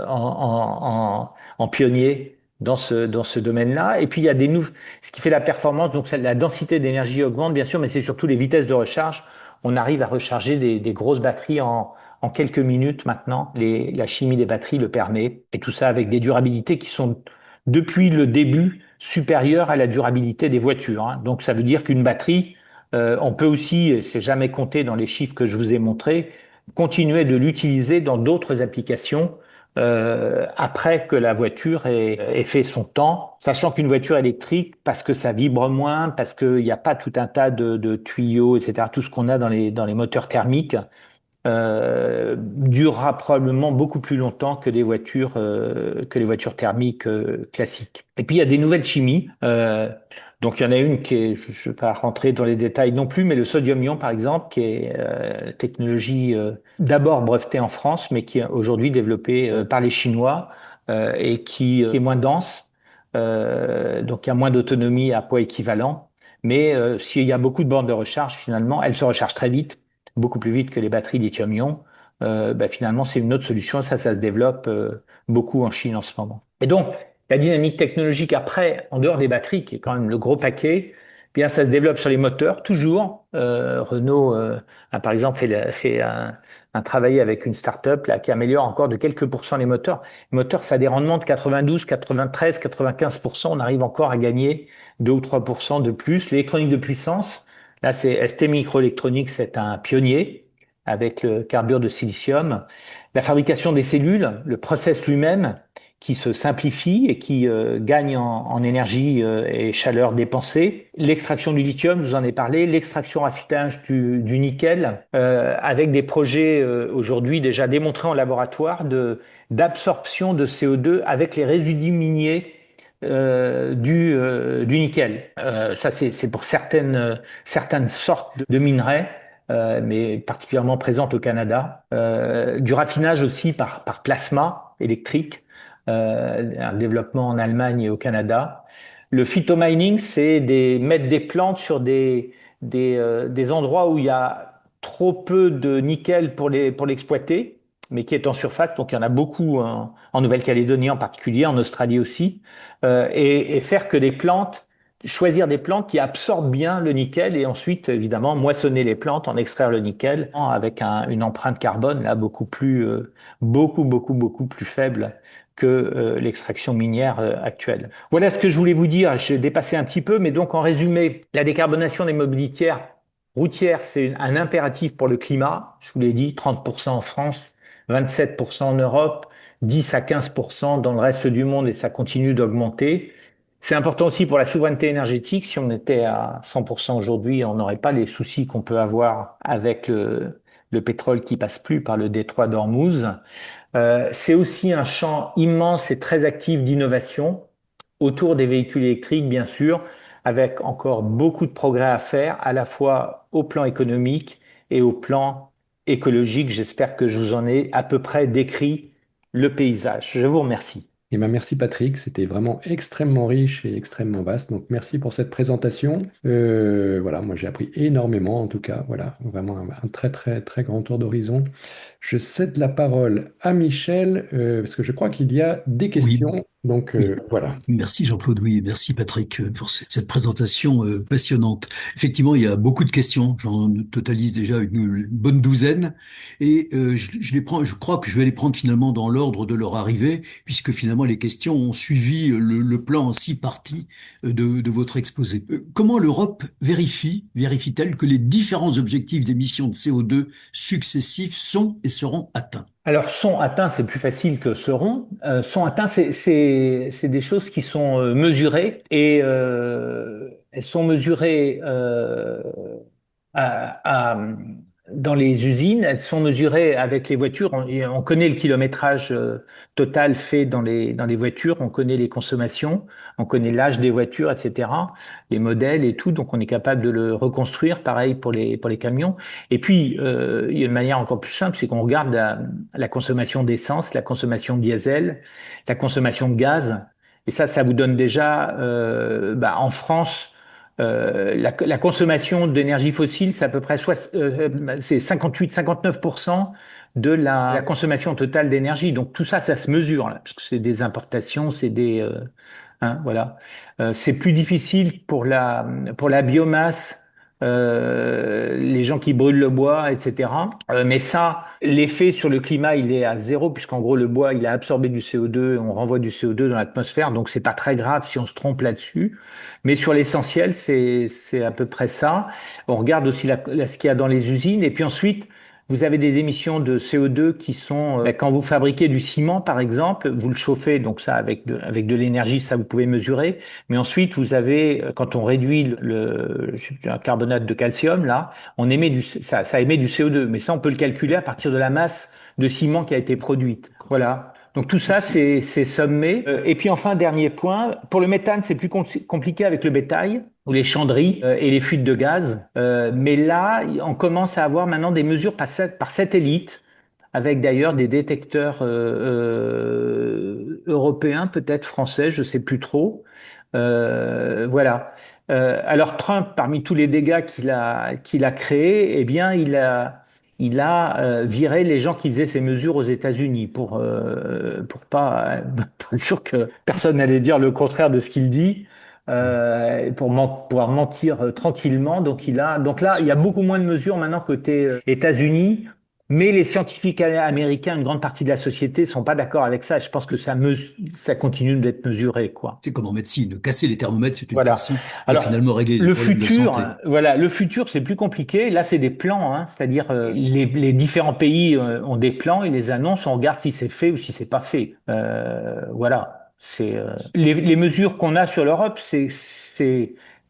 en pionnier dans ce domaine-là. Et puis il y a ce qui fait la performance, donc la densité d'énergie augmente bien sûr, mais c'est surtout les vitesses de recharge. On arrive à recharger des grosses batteries en quelques minutes maintenant. La chimie des batteries le permet. Et tout ça avec des durabilités qui sont depuis le début supérieures à la durabilité des voitures, hein. Donc ça veut dire qu'une batterie, on peut aussi, et c'est jamais compté dans les chiffres que je vous ai montrés, continuer de l'utiliser dans d'autres applications après que la voiture ait fait son temps, sachant qu'une voiture électrique, parce que ça vibre moins, parce qu'il n'y a pas tout un tas de tuyaux, etc., tout ce qu'on a dans les moteurs thermiques, durera probablement beaucoup plus longtemps que les voitures thermiques classiques. Et puis il y a des nouvelles chimies. Donc il y en a une qui est, je ne vais pas rentrer dans les détails non plus, mais le sodium-ion par exemple, qui est technologie d'abord brevetée en France, mais qui est aujourd'hui développée par les Chinois et qui est moins dense. Donc il y a moins d'autonomie à poids équivalent. Mais s'il y a beaucoup de bornes de recharge, finalement, elles se rechargent très vite, beaucoup plus vite que les batteries lithium-ion. Finalement, c'est une autre solution. Ça se développe beaucoup en Chine en ce moment. Et donc, la dynamique technologique après, en dehors des batteries, qui est quand même le gros paquet, bien, ça se développe sur les moteurs, toujours. Renault a par exemple fait un travail avec une start-up là, qui améliore encore de quelques pourcents les moteurs. Les moteurs, ça a des rendements de 92, 93, 95%. On arrive encore à gagner 2 ou 3% de plus. L'électronique de puissance, là, c'est ST Microelectronics, c'est un pionnier avec le carbure de silicium. La fabrication des cellules, le process lui-même, qui se simplifie et qui gagne en énergie et chaleur dépensée. L'extraction du lithium, je vous en ai parlé, l'extraction raffinage du nickel, avec des projets aujourd'hui déjà démontrés en laboratoire d'absorption de CO2 avec les résidus miniers du nickel. Ça, c'est pour certaines sortes de minerais, mais particulièrement présentes au Canada. Du raffinage aussi par plasma électrique, un développement en Allemagne et au Canada. Le phytomining, c'est mettre des plantes sur des endroits où il y a trop peu de nickel pour l'exploiter, mais qui est en surface. Donc il y en a beaucoup en Nouvelle-Calédonie en particulier, en Australie aussi. Et faire que les plantes, choisir des plantes qui absorbent bien le nickel et ensuite, évidemment, moissonner les plantes, en extraire le nickel avec une empreinte carbone là beaucoup plus faible que l'extraction minière actuelle. Voilà ce que je voulais vous dire. J'ai dépassé un petit peu, mais donc en résumé, la décarbonation des mobilités routières, c'est un impératif pour le climat. Je vous l'ai dit, 30% en France, 27% en Europe, 10 à 15% dans le reste du monde et ça continue d'augmenter. C'est important aussi pour la souveraineté énergétique. Si on était à 100% aujourd'hui, on n'aurait pas les soucis qu'on peut avoir avec le pétrole qui passe plus par le détroit d'Ormuz. C'est aussi un champ immense et très actif d'innovation autour des véhicules électriques, bien sûr, avec encore beaucoup de progrès à faire, à la fois au plan économique et au plan écologique. J'espère que je vous en ai à peu près décrit le paysage. Je vous remercie. Eh ben, merci Patrick, c'était vraiment extrêmement riche et extrêmement vaste. Donc merci pour cette présentation. Voilà, moi j'ai appris énormément en tout cas. Voilà, vraiment un très très très grand tour d'horizon. Je cède la parole à Michel parce que je crois qu'il y a des Oui, questions. Donc oui. voilà. Merci Jean-Claude, oui, merci Patrick pour cette présentation passionnante. Effectivement, il y a beaucoup de questions, j'en totalise déjà une bonne douzaine, et je les prends, je crois que je vais les prendre finalement dans l'ordre de leur arrivée, puisque finalement les questions ont suivi le plan en 6 parties de votre exposé. Comment l'Europe vérifie-t-elle que les différents objectifs d'émissions de CO2 successifs sont et seront atteints? Alors, sont atteints, c'est plus facile que seront. Sont atteints, c'est des choses qui sont mesurées et elles sont mesurées à- à- dans les usines, elles sont mesurées avec les voitures. On connaît le kilométrage total fait dans les voitures, on connaît les consommations, on connaît l'âge des voitures, etc., les modèles et tout, donc on est capable de le reconstruire. Pareil pour les camions. Et puis, il y a une manière encore plus simple, c'est qu'on regarde la consommation d'essence, la consommation de diesel, la consommation de gaz. Et ça vous donne déjà, en France, La consommation d'énergie fossile, c'est à peu près c'est 58-59% de la consommation totale d'énergie. Donc tout ça, ça se mesure, là, parce que c'est des importations, c'est des voilà. C'est plus difficile pour la biomasse, les gens qui brûlent le bois, etc. Mais ça, l'effet sur le climat, il est à zéro, puisqu'en gros, le bois, il a absorbé du CO2, on renvoie du CO2 dans l'atmosphère, donc c'est pas très grave si on se trompe là-dessus. Mais sur l'essentiel, c'est à peu près ça. On regarde aussi ce qu'il y a dans les usines, et puis ensuite, vous avez des émissions de CO2 qui sont, quand vous fabriquez du ciment, par exemple, vous le chauffez, donc ça, avec de l'énergie, ça, vous pouvez mesurer. Mais ensuite, vous avez, quand on réduit je sais plus, un carbonate de calcium, là, ça émet du CO2. Mais ça, on peut le calculer à partir de la masse de ciment qui a été produite. Voilà. Donc tout ça, c'est sommé. Et puis enfin, dernier point, pour le méthane, c'est plus compliqué avec le bétail ou les chanderies et les fuites de gaz. Mais là, on commence à avoir maintenant des mesures par satellite, avec d'ailleurs des détecteurs européens, peut-être français, je sais plus trop. Voilà. Alors Trump, parmi tous les dégâts qu'il a créés, eh bien, il a viré les gens qui faisaient ces mesures aux États-Unis pour pas pour être sûr que personne n'allait dire le contraire de ce qu'il dit. Pouvoir mentir tranquillement. Donc là, il y a beaucoup moins de mesures maintenant côté États-Unis. Mais les scientifiques américains, une grande partie de la société, sont pas d'accord avec ça. Je pense que ça continue d'être mesuré, quoi. C'est comme en médecine, casser les thermomètres, c'est une Voilà. façon de Alors, finalement régler les problèmes de santé. le futur, c'est plus compliqué. Là, c'est des plans, hein. C'est-à-dire, les différents pays ont des plans, ils les annoncent, on regarde si c'est fait ou si c'est pas fait. Voilà. Les mesures qu'on a sur l'Europe,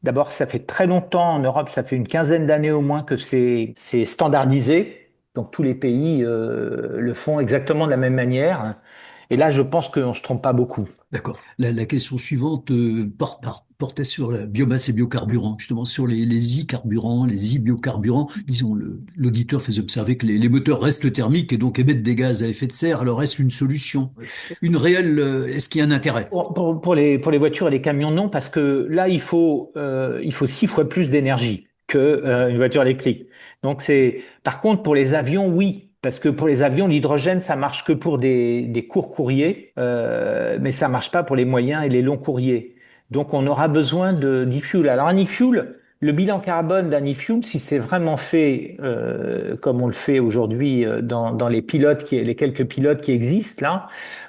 d'abord, ça fait très longtemps en Europe, ça fait une quinzaine d'années au moins que c'est standardisé. Donc, tous les pays le font exactement de la même manière. Et là, je pense qu'on se trompe pas beaucoup. D'accord. La question suivante portait sur la biomasse et biocarburants, justement sur les e-carburants, les e-biocarburants. Disons, l'auditeur fait observer que les moteurs restent thermiques et donc émettent des gaz à effet de serre. Alors, est-ce une solution? Une réelle, est-ce qu'il y a un intérêt? Pour les voitures et les camions, non, parce que là, il faut 6 fois plus d'énergie que une voiture électrique. Donc par contre, pour les avions, oui. Parce que pour les avions, l'hydrogène, ça marche que pour des courts courriers, mais ça marche pas pour les moyens et les longs courriers. Donc, on aura besoin d'e-fuel. Alors, un e-fuel, le bilan carbone d'un e-fuel, si c'est vraiment fait comme on le fait aujourd'hui dans les quelques pilotes qui existent là,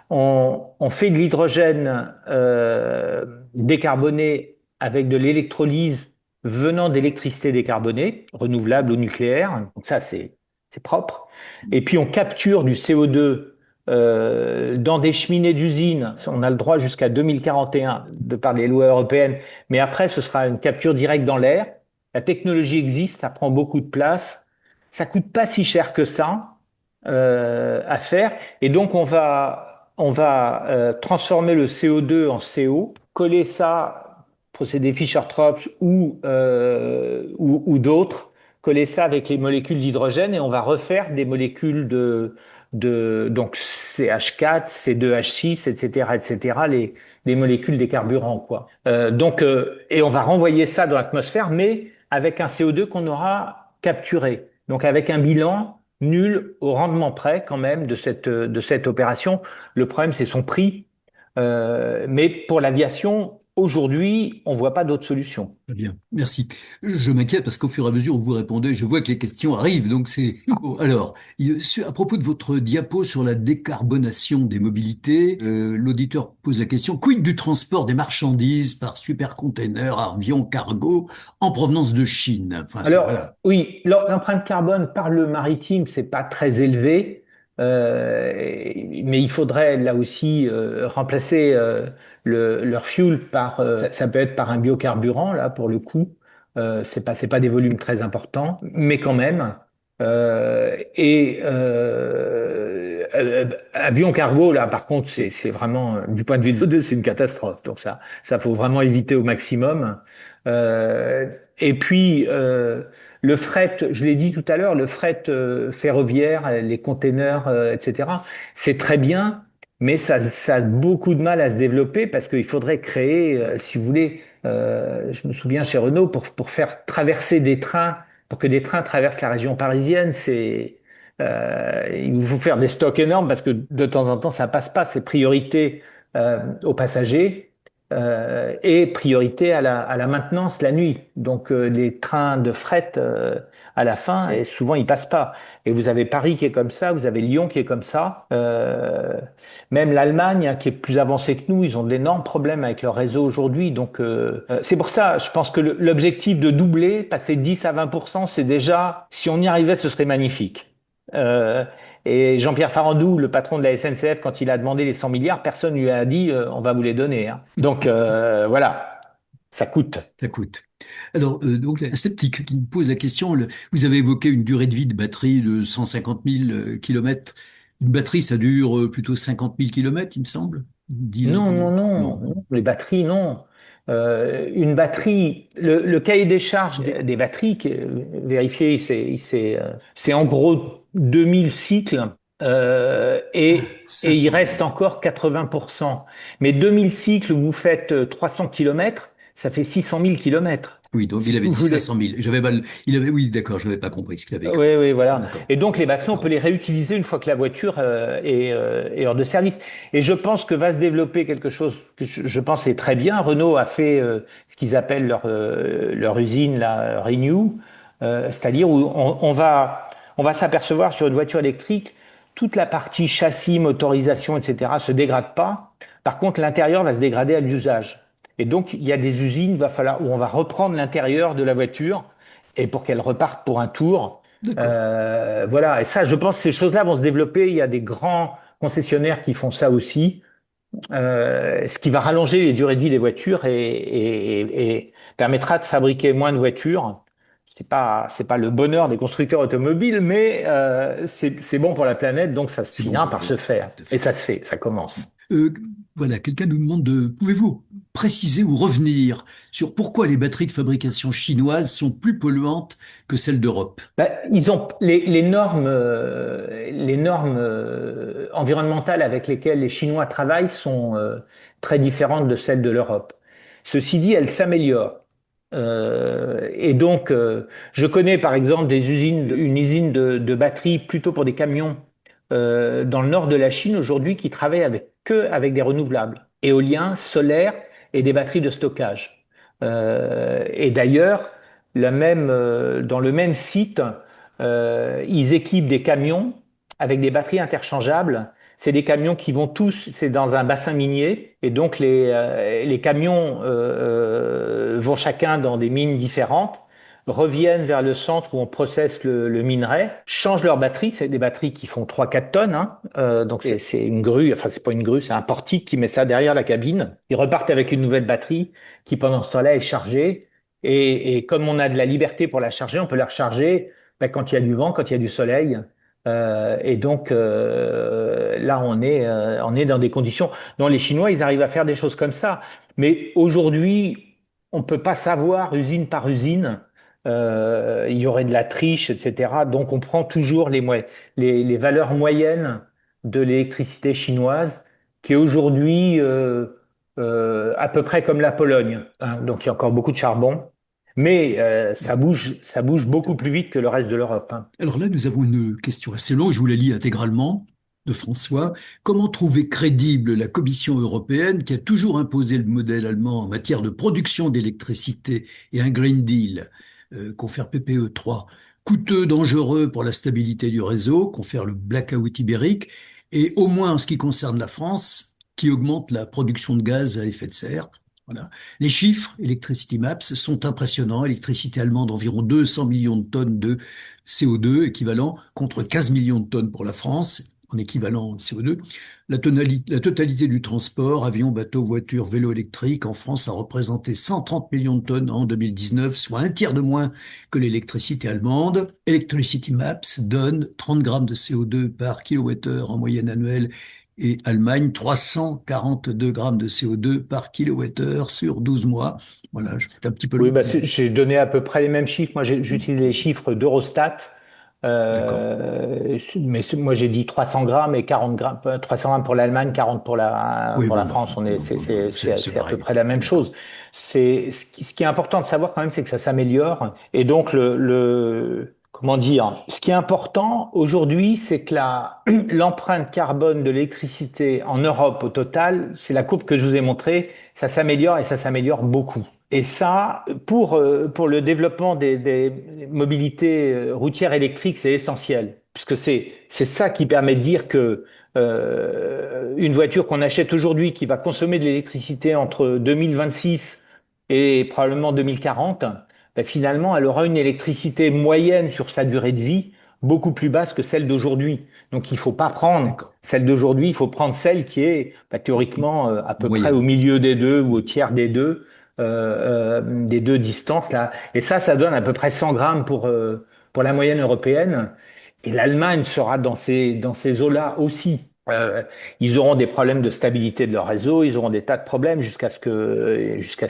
on fait de l'hydrogène décarboné avec de l'électrolyse venant d'électricité décarbonée, renouvelable ou nucléaire. Donc ça, c'est propre. Et puis on capture du CO2 dans des cheminées d'usines. On a le droit jusqu'à 2041 de par les lois européennes, mais après ce sera une capture directe dans l'air. La technologie existe, ça prend beaucoup de place, ça coûte pas si cher que ça à faire, et donc on va transformer le CO2 en CO, coller ça, procédé Fischer-Tropsch ou d'autres, coller ça avec les molécules d'hydrogène et on va refaire des molécules donc CH4, C2H6, etc., etc., les molécules des carburants, quoi. Et on va renvoyer ça dans l'atmosphère, mais avec un CO2 qu'on aura capturé. Donc avec un bilan nul au rendement près quand même de cette opération. Le problème, c'est son prix. Mais pour l'aviation, aujourd'hui, on voit pas d'autre solution. Très bien, merci. Je m'inquiète parce qu'au fur et à mesure où vous répondez, je vois que les questions arrivent. Donc c'est bon. Alors, à propos de votre diapo sur la décarbonation des mobilités, l'auditeur pose la question, quid du transport des marchandises par supercontainer, avion, cargo en provenance de Chine? Enfin, Alors, voilà. oui, l'empreinte carbone par le maritime, c'est pas très élevé, mais il faudrait là aussi remplacer leur fuel ça peut être par un biocarburant là pour le coup. C'est pas des volumes très importants, mais quand même. Avion cargo là, par contre, c'est vraiment du point de vue de CO2, c'est une catastrophe. Donc ça faut vraiment éviter au maximum. Euh, et puis, le fret, je l'ai dit tout à l'heure, le fret ferroviaire, les containers, etc., c'est très bien, mais ça a beaucoup de mal à se développer parce qu'il faudrait créer, si vous voulez, Je me souviens chez Renault, pour faire traverser des trains, pour que des trains traversent la région parisienne, il vous faut faire des stocks énormes parce que de temps en temps, ça passe pas. C'est priorité aux passagers et priorité à la maintenance la nuit. Donc, les trains de fret, à la fin, et souvent, ils passent pas. Et vous avez Paris qui est comme ça, vous avez Lyon qui est comme ça. Même l'Allemagne, hein, qui est plus avancée que nous, ils ont d'énormes problèmes avec leur réseau aujourd'hui. Donc, c'est pour ça, je pense que l'objectif de doubler, passer 10 à 20%, c'est déjà, si on y arrivait, ce serait magnifique. Euh, et Jean-Pierre Farandou, le patron de la SNCF, quand il a demandé les 100 milliards, personne lui a dit on va vous les donner, hein. Donc voilà, ça coûte. Ça coûte. Alors, donc, un sceptique qui me pose la question, vous avez évoqué une durée de vie de batterie de 150 000 kilomètres. Une batterie, ça dure plutôt 50 000 kilomètres, il me semble. Non, non, non, Non. non, les batteries, non. Une batterie, le cahier des charges des batteries, vérifié, c'est en gros 2000 cycles et il 500. reste encore 80%. Mais 2000 cycles, vous faites 300 kilomètres, ça fait 600 000 kilomètres. Oui, donc il Si avait vous dit voulez. 500 000. Oui, d'accord, je n'avais pas compris ce qu'il avait écrit. Oui, oui, voilà. D'accord. Et donc les batteries, on peut D'accord. les réutiliser une fois que la voiture est hors de service. Et je pense que va se développer quelque chose que je pense est très bien. Renault a fait ce qu'ils appellent leur usine, la Renew, c'est-à-dire où on va s'apercevoir sur une voiture électrique, toute la partie châssis, motorisation, etc. se dégrade pas. Par contre, l'intérieur va se dégrader à l'usage. Et donc, il y a des usines, va falloir, où on va reprendre l'intérieur de la voiture et pour qu'elle reparte pour un tour. D'accord. Voilà, et ça, je pense que ces choses-là vont se développer. Il y a des grands concessionnaires qui font ça aussi, ce qui va rallonger les durées de vie des voitures et permettra de fabriquer moins de voitures. C'est pas le bonheur des constructeurs automobiles, mais c'est bon pour la planète, donc ça se C'est bon finira pour par vous. se faire. Tout à Et fait. ça se fait, ça commence. Euh, voilà, quelqu'un nous demande pouvez-vous préciser ou revenir sur pourquoi les batteries de fabrication chinoises sont plus polluantes que celles d'Europe? Ben, ils ont les normes environnementales avec lesquelles les Chinois travaillent sont très différentes de celles de l'Europe. Ceci dit, elles s'améliorent. Et donc, je connais par exemple une usine de batteries plutôt pour des camions dans le nord de la Chine aujourd'hui qui travaille avec des renouvelables, éoliens, solaires et des batteries de stockage. Et d'ailleurs, dans le même site, ils équipent des camions avec des batteries interchangeables. C'est des camions qui vont tous, c'est dans un bassin minier, et donc les camions vont chacun dans des mines différentes, reviennent vers le centre où on processe le minerai, changent leurs batteries, c'est des batteries qui font 3 4 tonnes, hein. Donc c'est une grue, enfin c'est pas une grue, c'est un portique qui met ça derrière la cabine. Ils repartent avec une nouvelle batterie qui pendant ce temps-là est chargée, et comme on a de la liberté pour la charger, on peut la recharger ben, quand il y a du vent, quand il y a du soleil. Et donc là, on est dans des conditions. Non, les Chinois, ils arrivent à faire des choses comme ça. Mais aujourd'hui, on peut pas savoir usine par usine. Il y aurait de la triche, etc. Donc on prend toujours les valeurs moyennes de l'électricité chinoise, qui est aujourd'hui à peu près comme la Pologne, hein. Donc il y a encore beaucoup de charbon. Mais ça bouge beaucoup plus vite que le reste de l'Europe, hein. Alors là, nous avons une question assez longue, je vous la lis intégralement, de François. Comment trouver crédible la Commission européenne qui a toujours imposé le modèle allemand en matière de production d'électricité et un Green Deal, confère PPE3, coûteux, dangereux pour la stabilité du réseau, confère le blackout ibérique, et au moins en ce qui concerne la France, qui augmente la production de gaz à effet de serre. Voilà. Les chiffres, Electricity Maps, sont impressionnants. Électricité allemande, environ 200 millions de tonnes de CO2 équivalent contre 15 millions de tonnes pour la France en équivalent CO2. La totalité du transport, avions, bateaux, voitures, vélos électriques en France a représenté 130 millions de tonnes en 2019, soit un tiers de moins que l'électricité allemande. Electricity Maps donne 30 grammes de CO2 par kilowattheure en moyenne annuelle et Allemagne 342 grammes de CO2 par kilowattheure sur 12 mois. Voilà, je fais un petit peu Oui, le... bah, j'ai donné à peu près les mêmes chiffres. Moi, j'utilise les chiffres d'Eurostat. D'accord. Mais moi j'ai dit 300 grammes et 40 grammes, 300 grammes pour l'Allemagne, 40 Oui, pour bon, la bah, France. bon, bon, bon, c'est C'est à peu pareil. près la même chose. D'accord. Ce qui est important de savoir quand même, c'est que ça s'améliore. Et donc comment dire, ce qui est important aujourd'hui, c'est que l'empreinte carbone de l'électricité en Europe au total, c'est la courbe que je vous ai montrée, ça s'améliore et ça s'améliore beaucoup. Et ça, pour le développement des mobilités routières électriques, c'est essentiel, puisque c'est ça qui permet de dire que une voiture qu'on achète aujourd'hui, qui va consommer de l'électricité entre 2026 et probablement 2040, ben finalement, elle aura une électricité moyenne sur sa durée de vie beaucoup plus basse que celle d'aujourd'hui. Donc, il faut pas prendre D'accord. celle d'aujourd'hui, il faut prendre celle qui est bah, théoriquement à peu près au Moyenne. milieu des deux ou au tiers des deux distances là. Et ça donne à peu près 100 grammes pour la moyenne européenne. Et l'Allemagne sera dans ces eaux-là aussi. Ils auront des problèmes de stabilité de leur réseau, ils auront des tas de problèmes jusqu'à ce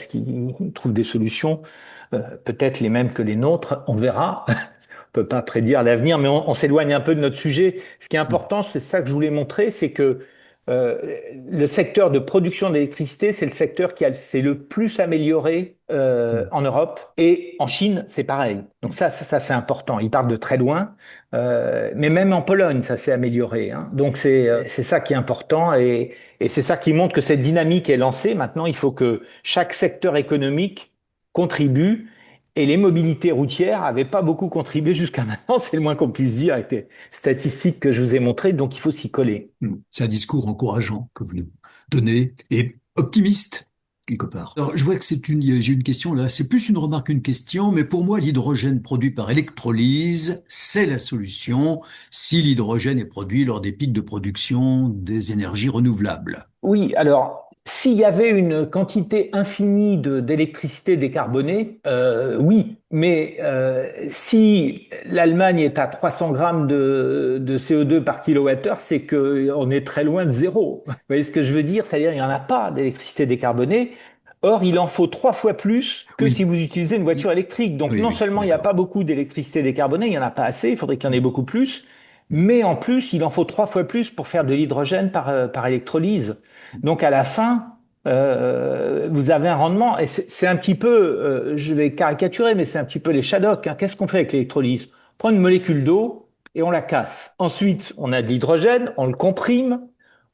qu'ils trouvent des solutions, peut-être les mêmes que les nôtres, on verra. On peut pas prédire l'avenir, mais on s'éloigne un peu de notre sujet. Ce qui est important, c'est ça que je voulais montrer, c'est que le secteur de production d'électricité, c'est le secteur s'est le plus amélioré en Europe et en Chine, c'est pareil. Donc ça c'est important. Ils partent de très loin, mais même en Pologne, ça s'est amélioré, hein. Donc c'est ça qui est important et c'est ça qui montre que cette dynamique est lancée. Maintenant, il faut que chaque secteur économique contribue. Et les mobilités routières n'avaient pas beaucoup contribué jusqu'à maintenant, c'est le moins qu'on puisse dire avec les statistiques que je vous ai montrées, donc il faut s'y coller. C'est un discours encourageant que vous nous donnez et optimiste, quelque part. Alors, je vois que j'ai une question là. C'est plus une remarque qu'une question, mais pour moi, l'hydrogène produit par électrolyse, c'est la solution si l'hydrogène est produit lors des pics de production des énergies renouvelables. Oui, alors, s'il y avait une quantité infinie d'électricité décarbonée, oui, mais si l'Allemagne est à 300 grammes de CO2 par kilowattheure, c'est qu'on est très loin de zéro. Vous voyez ce que je veux dire? C'est-à-dire, il n'y en a pas d'électricité décarbonée. Or, il en faut 3 fois plus que si Oui, vous utilisez une voiture oui, électrique. Donc, oui, non oui, seulement il n'y a d'accord. pas beaucoup d'électricité décarbonée, il n'y en a pas assez, il faudrait qu'il y en ait beaucoup plus, mais en plus, il en faut 3 fois plus pour faire de l'hydrogène par électrolyse. Donc, à la fin, vous avez un rendement, et c'est un petit peu, je vais caricaturer, mais c'est un petit peu les Shadocks, hein. Qu'est-ce qu'on fait avec l'électrolyse? On prend une molécule d'eau et on la casse. Ensuite, on a de l'hydrogène, on le comprime,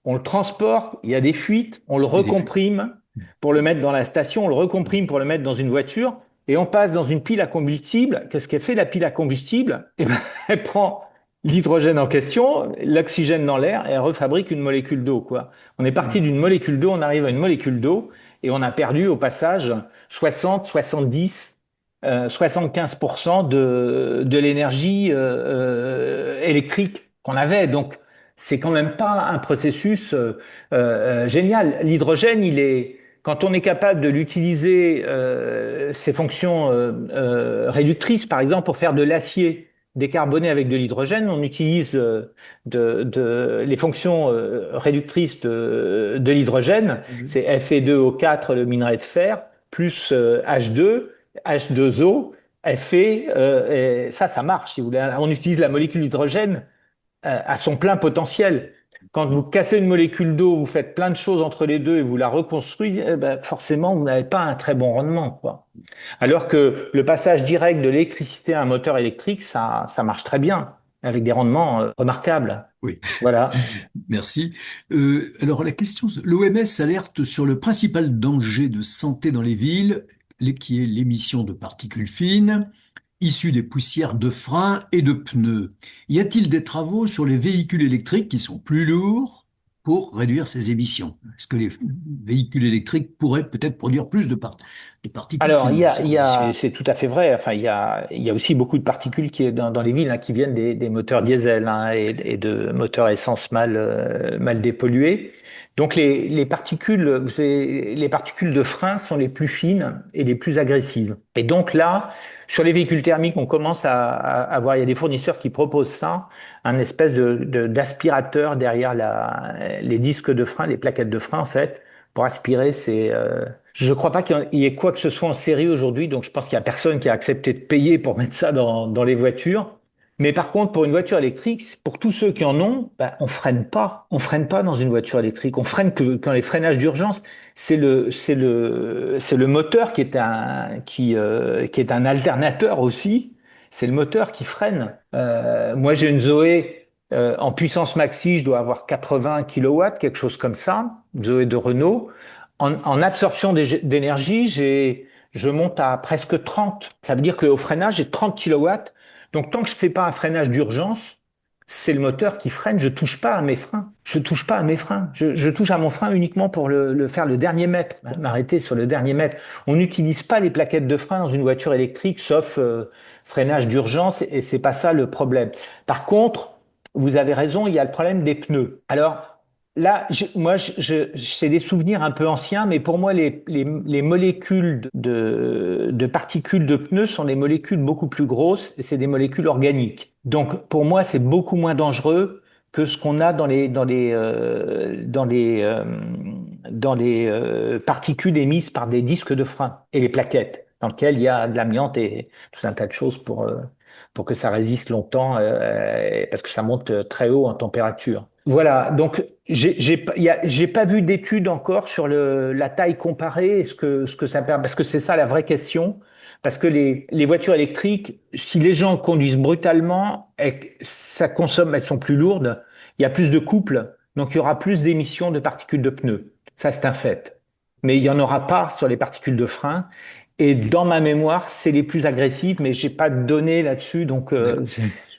on le transporte, il y a des fuites, on le Il y a des faits. recomprime pour le mettre dans la station, on le recomprime pour le mettre dans une voiture, et on passe dans une pile à combustible. Qu'est-ce qu'elle fait, la pile à combustible? Eh ben, elle prend l'hydrogène en question, l'oxygène dans l'air, et elle refabrique une molécule d'eau, quoi. On est parti d'une molécule d'eau, on arrive à une molécule d'eau, et on a perdu au passage 60, 70, 75% de l'énergie électrique qu'on avait. Donc, c'est quand même pas un processus génial. L'hydrogène, quand on est capable de l'utiliser, ses fonctions réductrices, par exemple, pour faire de l'acier décarboné avec de l'hydrogène, on utilise les fonctions réductrices de l'hydrogène. C'est Fe2O4, le minerai de fer, plus H2, H2O, Fe, et ça marche. Si vous voulez. On utilise la molécule d'hydrogène à son plein potentiel. Quand vous cassez une molécule d'eau, vous faites plein de choses entre les deux et vous la reconstruisez, eh ben forcément, vous n'avez pas un très bon rendement, quoi. Alors que le passage direct de l'électricité à un moteur électrique, ça marche très bien, avec des rendements remarquables. Oui, Voilà. merci. Alors la question, l'OMS alerte sur le principal danger de santé dans les villes, qui est l'émission de particules fines, issues des poussières de freins et de pneus. Y a-t-il des travaux sur les véhicules électriques qui sont plus lourds pour réduire ces émissions? Est-ce que les véhicules électriques pourraient peut-être produire plus de particules Alors, fines dans ces conditions? c'est tout à fait vrai. Enfin, il y a aussi beaucoup de particules dans les villes, hein, qui viennent des moteurs diesel, hein, et de moteurs essence mal dépollués. Donc, les particules de frein sont les plus fines et les plus agressives. Et donc là, sur les véhicules thermiques, on commence à voir, il y a des fournisseurs qui proposent ça, un espèce d'aspirateur derrière les disques de frein, les plaquettes de frein, en fait, pour aspirer je ne crois pas qu'il y ait quoi que ce soit en série aujourd'hui, donc je pense qu'il n'y a personne qui a accepté de payer pour mettre ça dans les voitures. Mais par contre, pour une voiture électrique, pour tous ceux qui en ont, ben, on freine pas. On freine pas dans une voiture électrique. On freine que quand les freinages d'urgence, c'est le moteur qui est un alternateur aussi. C'est le moteur qui freine. Moi, j'ai une Zoé en puissance maxi, je dois avoir 80 kilowatts, quelque chose comme ça. Une Zoé de Renault. En absorption d'énergie, je monte à presque 30. Ça veut dire qu'au freinage, j'ai 30 kilowatts. Donc, tant que je fais pas un freinage d'urgence, c'est le moteur qui freine. Je touche pas à mes freins. Je touche pas à mes freins. Je touche à mon frein uniquement pour le faire le dernier mètre, m'arrêter sur le dernier mètre. On n'utilise pas les plaquettes de frein dans une voiture électrique, sauf freinage d'urgence, et c'est pas ça le problème. Par contre, vous avez raison, il y a le problème des pneus. Alors, là, c'est des souvenirs un peu anciens, mais pour moi, les molécules de particules de pneus sont des molécules beaucoup plus grosses et c'est des molécules organiques. Donc, pour moi, c'est beaucoup moins dangereux que ce qu'on a dans les particules émises par des disques de frein et les plaquettes, dans lesquelles il y a de l'amiante et tout un tas de choses pour que ça résiste longtemps, parce que ça monte très haut en température. Voilà, donc j'ai pas vu d'études encore sur la taille comparée et ce que ça permet, parce que c'est ça la vraie question. Parce que les voitures électriques, si les gens conduisent brutalement, et que ça consomme, elles sont plus lourdes, il y a plus de couples, donc il y aura plus d'émissions de particules de pneus. Ça, c'est un fait. Mais il n'y en aura pas sur les particules de frein. Et dans ma mémoire, c'est les plus agressives, mais j'ai pas de données là-dessus, donc D'accord.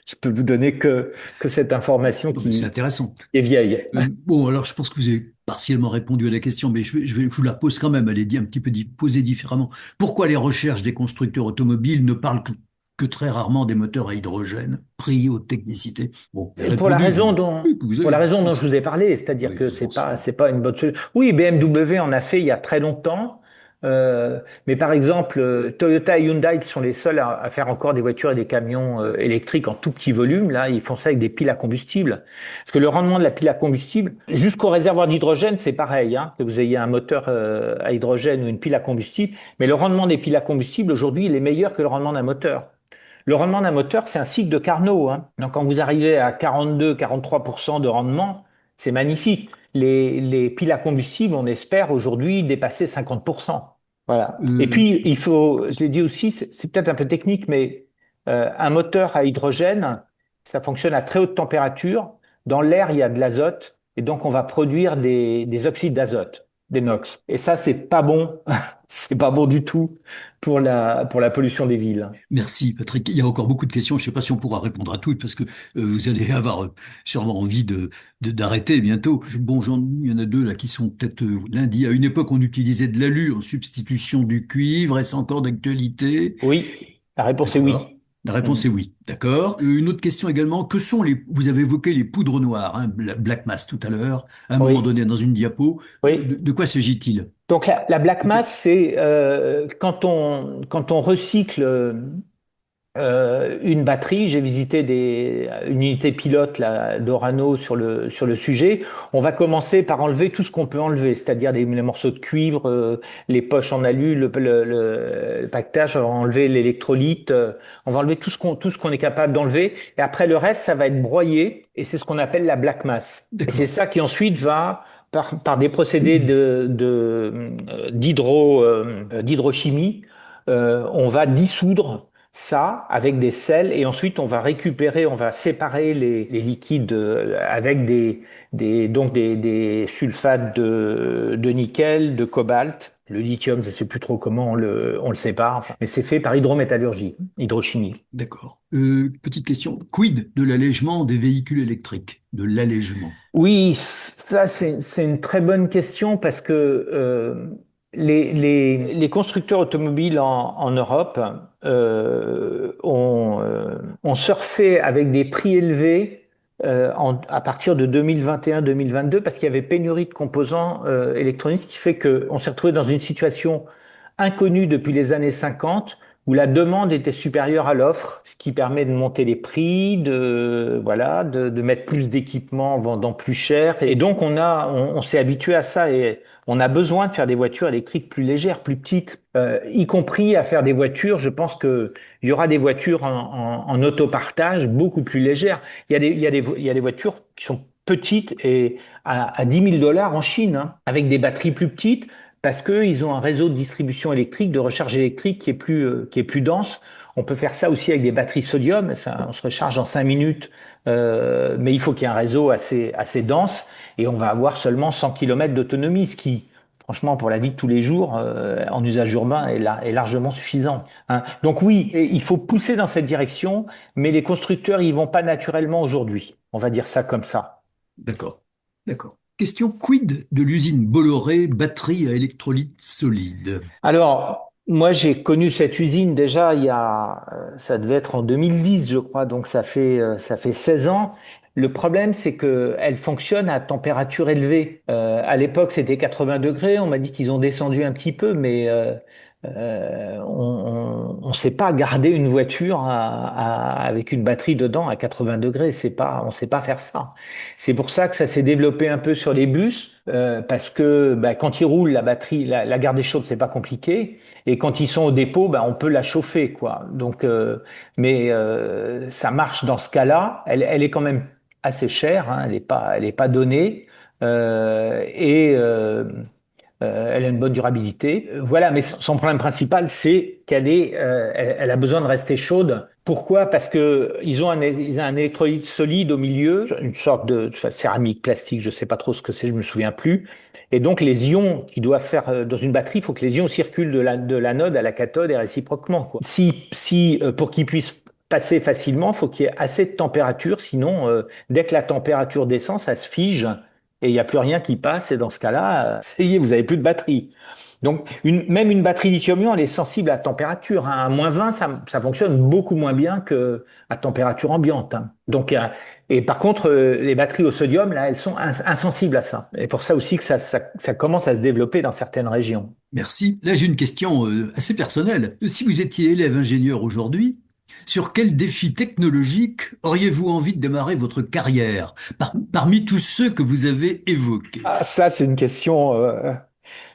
je peux vous donner que cette information Bon, ben, c'est qui intéressant. est vieille. Bon, alors je pense que vous avez partiellement répondu à la question, mais je vous la pose quand même. Elle est un petit peu posée différemment. Pourquoi les recherches des constructeurs automobiles ne parlent que très rarement des moteurs à hydrogène, pris haute technicité? Bon, Et pour la répondu, raison dont, oui, que vous pour avez. la raison dont je vous ai parlé, c'est-à-dire Oui, que je pense. c'est pas une bonne solution. Oui, BMW en a fait il y a très longtemps, mais par exemple, Toyota et Hyundai, qui sont les seuls à faire encore des voitures et des camions électriques en tout petit volume, là, ils font ça avec des piles à combustible. Parce que le rendement de la pile à combustible, jusqu'au réservoir d'hydrogène, c'est pareil, hein, que vous ayez un moteur à hydrogène ou une pile à combustible, mais le rendement des piles à combustible, aujourd'hui, il est meilleur que le rendement d'un moteur. Le rendement d'un moteur, c'est un cycle de Carnot, hein. Donc, quand vous arrivez à 42-43% de rendement, c'est magnifique. Les piles à combustible, on espère aujourd'hui dépasser 50%. Voilà. Et Euh, puis, je l'ai dit aussi, c'est peut-être un peu technique, mais un moteur à hydrogène, ça fonctionne à très haute température. Dans l'air, il y a de l'azote, et donc on va produire des oxydes d'azote, des NOx. Et ça, c'est pas bon. C'est pas bon du tout pour la pollution des villes. Merci, Patrick. Il y a encore beaucoup de questions. Je ne sais pas si on pourra répondre à toutes parce que vous allez avoir sûrement envie d'arrêter bientôt. Bon, il y en a deux là qui sont peut-être lundi. À une époque, on utilisait de l'alu en substitution du cuivre. Est-ce encore d'actualité? Oui, la réponse est D'accord. oui. La Mm. réponse est oui. D'accord. Une autre question également. Que sont vous avez évoqué les poudres noires, hein, Black Mass tout à l'heure, à un moment Oui, donné dans une diapo. oui. De quoi s'agit-il? Donc la black Peut-être. mass, c'est quand on recycle une batterie. J'ai visité une unité pilote là, d'Orano sur le sujet. On va commencer par enlever tout ce qu'on peut enlever, c'est-à-dire les morceaux de cuivre, les poches en alu, le paquetage. On va enlever l'électrolyte. On va enlever tout ce qu'on est capable d'enlever. Et après le reste, ça va être broyé et c'est ce qu'on appelle la black mass. Et c'est D'accord. ça qui ensuite va par des procédés d'hydrochimie, on va dissoudre ça avec des sels et ensuite on va séparer les liquides avec donc des sulfates de nickel, de cobalt, le lithium, je ne sais plus trop comment on le sépare, enfin, mais c'est fait par hydrométallurgie, hydrochimie. D'accord. Petite question. Quid de l'allègement des véhicules électriques? De l'allègement. Oui, ça c'est une très bonne question parce que les constructeurs automobiles en Europe ont surfé avec des prix élevés à partir de 2021-2022 parce qu'il y avait pénurie de composants électroniques, ce qui fait qu'on s'est retrouvé dans une situation inconnue depuis les années 50 où la demande était supérieure à l'offre, ce qui permet de monter les prix, voilà, de mettre plus d'équipements en vendant plus cher. Et donc, on s'est habitué à ça et on a besoin de faire des voitures électriques plus légères, plus petites, y compris à faire des voitures. Je pense que il y aura des voitures en autopartage beaucoup plus légères. Il y a des voitures qui sont petites et à 10 000 dollars en Chine, hein, avec des batteries plus petites parce qu'ils ont un réseau de distribution électrique, de recharge électrique qui est plus dense. On peut faire ça aussi avec des batteries sodium. Ça, on se recharge en 5 minutes, mais il faut qu'il y ait un réseau assez dense et on va avoir seulement 100 km d'autonomie, ce qui, franchement, pour la vie de tous les jours, en usage urbain, est largement suffisant, hein. Donc oui, il faut pousser dans cette direction, mais les constructeurs, ils vont pas naturellement aujourd'hui. On va dire ça comme ça. D'accord, d'accord. Question, quid de l'usine Bolloré, batterie à électrolyte solide? Alors, moi, j'ai connu cette usine déjà ça devait être en 2010, je crois, donc ça fait 16 ans. Le problème, c'est que elle fonctionne à température élevée. À l'époque, c'était 80 degrés. On m'a dit qu'ils ont descendu un petit peu, mais on sait pas garder une voiture avec une batterie dedans à 80 degrés. On sait pas faire ça. C'est pour ça que ça s'est développé un peu sur les bus, parce que bah, quand ils roulent, la batterie, la garder chaude, c'est pas compliqué. Et quand ils sont au dépôt, bah, on peut la chauffer, quoi. Donc, mais ça marche dans ce cas-là. Elle est quand même assez chère, hein, elle est pas donnée. Et elle a une bonne durabilité. Voilà, mais son problème principal, c'est elle a besoin de rester chaude. Pourquoi? Parce que ils ont un électrolyte solide au milieu, une sorte de céramique, plastique, je sais pas trop ce que c'est, je me souviens plus. Et donc les ions qui doivent faire dans une batterie, il faut que les ions circulent de l'anode à la cathode et réciproquement, quoi. Si pour qu'ils puissent passer facilement, il faut qu'il y ait assez de température, sinon dès que la température descend, ça se fige et il n'y a plus rien qui passe. Et dans ce cas-là, ça y est, vous avez plus de batterie. Donc, même une batterie lithium-ion, elle est sensible à la température, hein. À -20, ça fonctionne beaucoup moins bien que à température ambiante, hein. Donc, et par contre, les batteries au sodium, là, elles sont insensibles à ça. Et pour ça aussi que ça commence à se développer dans certaines régions. Merci. Là, j'ai une question assez personnelle. Si vous étiez élève ingénieur aujourd'hui, sur quel défi technologique auriez-vous envie de démarrer votre carrière parmi tous ceux que vous avez évoqués? Ah, ça, c'est une question.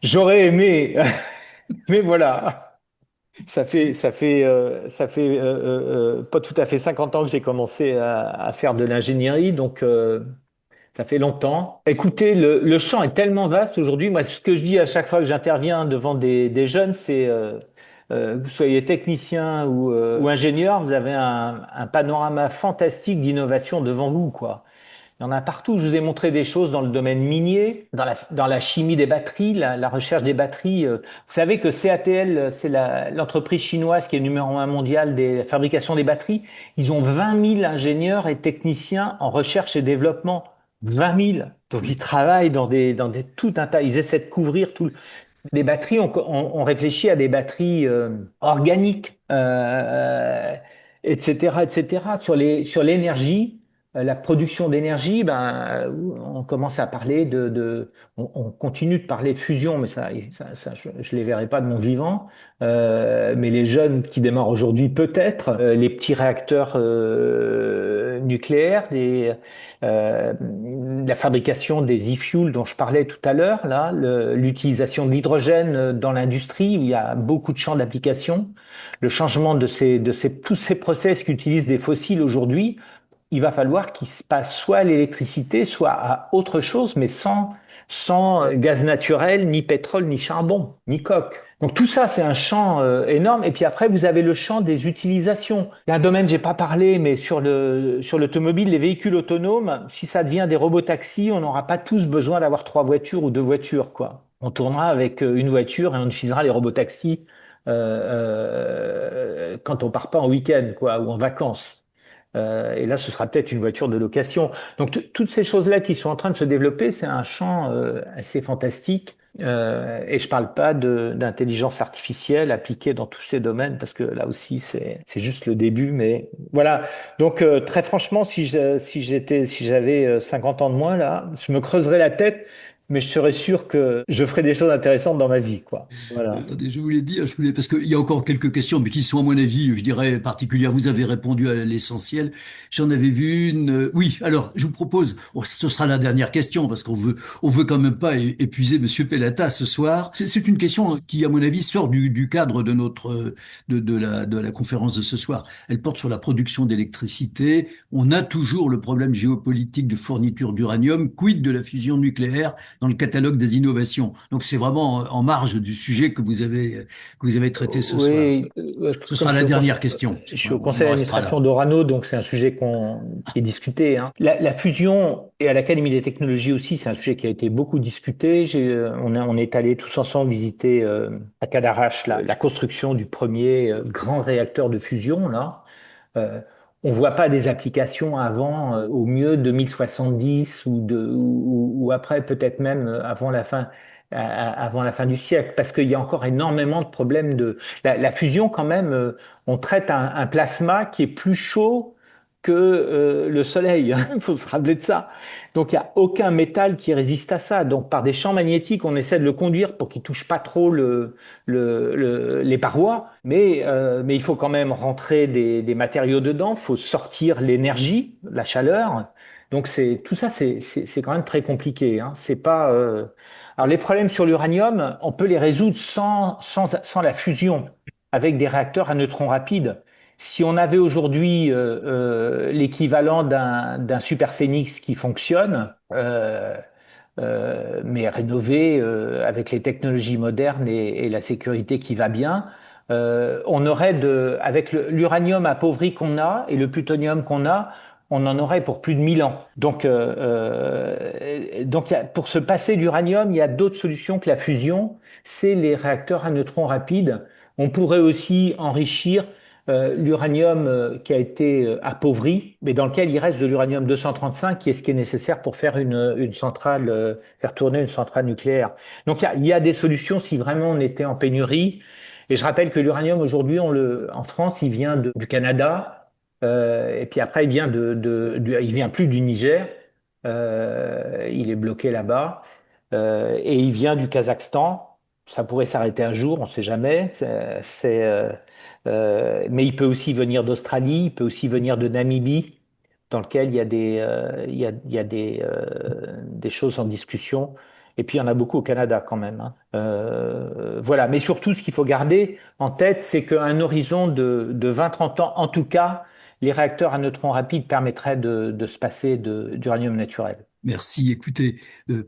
J'aurais aimé, mais voilà. Ça fait pas tout à fait 50 ans que j'ai commencé à faire de l'ingénierie, donc ça fait longtemps. Écoutez, le champ est tellement vaste aujourd'hui. Moi, ce que je dis à chaque fois que j'interviens devant des jeunes, c'est que vous soyez technicien ou ingénieur, vous avez un panorama fantastique d'innovation devant vous, quoi. Il y en a partout. Je vous ai montré des choses dans le domaine minier, dans la chimie des batteries, la recherche des batteries. Vous savez que CATL, c'est l'entreprise chinoise qui est numéro un mondial des fabrications des batteries. Ils ont 20 000 ingénieurs et techniciens en recherche et développement. 20 000. Donc ils travaillent dans tout un tas. Ils essaient de couvrir des batteries. On réfléchit à des batteries organiques, etc., etc. Sur l'énergie, la production d'énergie, ben, on commence à parler on continue de parler de fusion, mais je les verrai pas de mon vivant. Mais les jeunes qui démarrent aujourd'hui, peut-être, les petits réacteurs nucléaires, la fabrication des e-fuels dont je parlais tout à l'heure, là, l'utilisation de l'hydrogène dans l'industrie où il y a beaucoup de champs d'application, le changement tous ces process qui utilisent des fossiles aujourd'hui, il va falloir qu'il se passe soit à l'électricité, soit à autre chose, mais sans gaz naturel, ni pétrole, ni charbon, ni coke. Donc tout ça, c'est un champ énorme. Et puis après, vous avez le champ des utilisations. Il y a un domaine, j'ai pas parlé, mais sur l'automobile, les véhicules autonomes, si ça devient des robotaxis, on n'aura pas tous besoin d'avoir 3 voitures ou 2 voitures, quoi. On tournera avec une voiture et on utilisera les robotaxis quand on part pas en week-end, quoi, ou en vacances. Et là, ce sera peut-être une voiture de location. Donc, toutes ces choses-là qui sont en train de se développer, c'est un champ assez fantastique. Et je parle pas d'intelligence artificielle appliquée dans tous ces domaines, parce que là aussi, c'est juste le début. Mais voilà. Donc, très franchement, si j'avais 50 ans de moins, là, je me creuserais la tête mais je serais sûr que je ferai des choses intéressantes dans ma vie, quoi. Voilà. Attendez, parce qu'il y a encore quelques questions, mais qui sont, à mon avis, je dirais, particulières. Vous avez répondu à l'essentiel. J'en avais vu une. Oui, alors, je vous propose, ce sera la dernière question, parce on veut quand même pas épuiser Monsieur Pellata ce soir. C'est une question qui, à mon avis, sort du cadre de de la conférence de ce soir. Elle porte sur la production d'électricité. On a toujours le problème géopolitique de fourniture d'uranium. Quid de la fusion nucléaire dans le catalogue des innovations? Donc, c'est vraiment en marge du sujet que vous avez traité ce soir. Oui, Ce comme sera la dernière question. je suis Voilà, au on conseil en restera d'administration là. d'Orano, donc c'est un sujet qui est discuté, hein. La fusion et à l'Académie des technologies aussi, c'est un sujet qui a été beaucoup discuté. On est allés tous ensemble visiter à Cadarache la construction du premier grand réacteur de fusion, là. Euh, on voit pas des applications avant, au mieux 2070 ou après peut-être même avant la fin du siècle, parce qu'il y a encore énormément de problèmes la fusion quand même. On traite un plasma qui est plus chaud que le Soleil. Hein. Il faut se rappeler de ça. Donc il y a aucun métal qui résiste à ça. Donc par des champs magnétiques, on essaie de le conduire pour qu'il touche pas trop les parois, mais il faut quand même rentrer des matériaux dedans, il faut sortir l'énergie, la chaleur. Donc tout ça, c'est quand même très compliqué. Hein. C'est pas. Alors les problèmes sur l'uranium, on peut les résoudre sans la fusion avec des réacteurs à neutrons rapides. Si on avait aujourd'hui l'équivalent d'un super phénix qui fonctionne, mais rénové avec les technologies modernes et la sécurité qui va bien. On aurait avec l'uranium appauvri qu'on a et le plutonium qu'on a, on en aurait pour plus de 1000 ans. Donc pour se passer d'uranium, il y a d'autres solutions que la fusion, c'est les réacteurs à neutrons rapides. On pourrait aussi enrichir l'uranium qui a été appauvri, mais dans lequel il reste de l'uranium 235, qui est ce qui est nécessaire pour faire une centrale, faire tourner une centrale nucléaire. Donc il y a des solutions si vraiment on était en pénurie. Et je rappelle que l'uranium aujourd'hui, en France, il vient du Canada, et puis après il vient plus du Niger, il est bloqué là-bas, et il vient du Kazakhstan. Ça pourrait s'arrêter un jour, on ne sait jamais. Mais il peut aussi venir d'Australie, il peut aussi venir de Namibie, dans lequel il y a il y a des choses en discussion. Et puis il y en a beaucoup au Canada quand même. Hein. Voilà. Mais surtout, ce qu'il faut garder en tête, c'est qu'à un horizon de 20-30 ans, en tout cas, les réacteurs à neutrons rapides permettraient de se passer d'uranium naturel. Merci. Écoutez,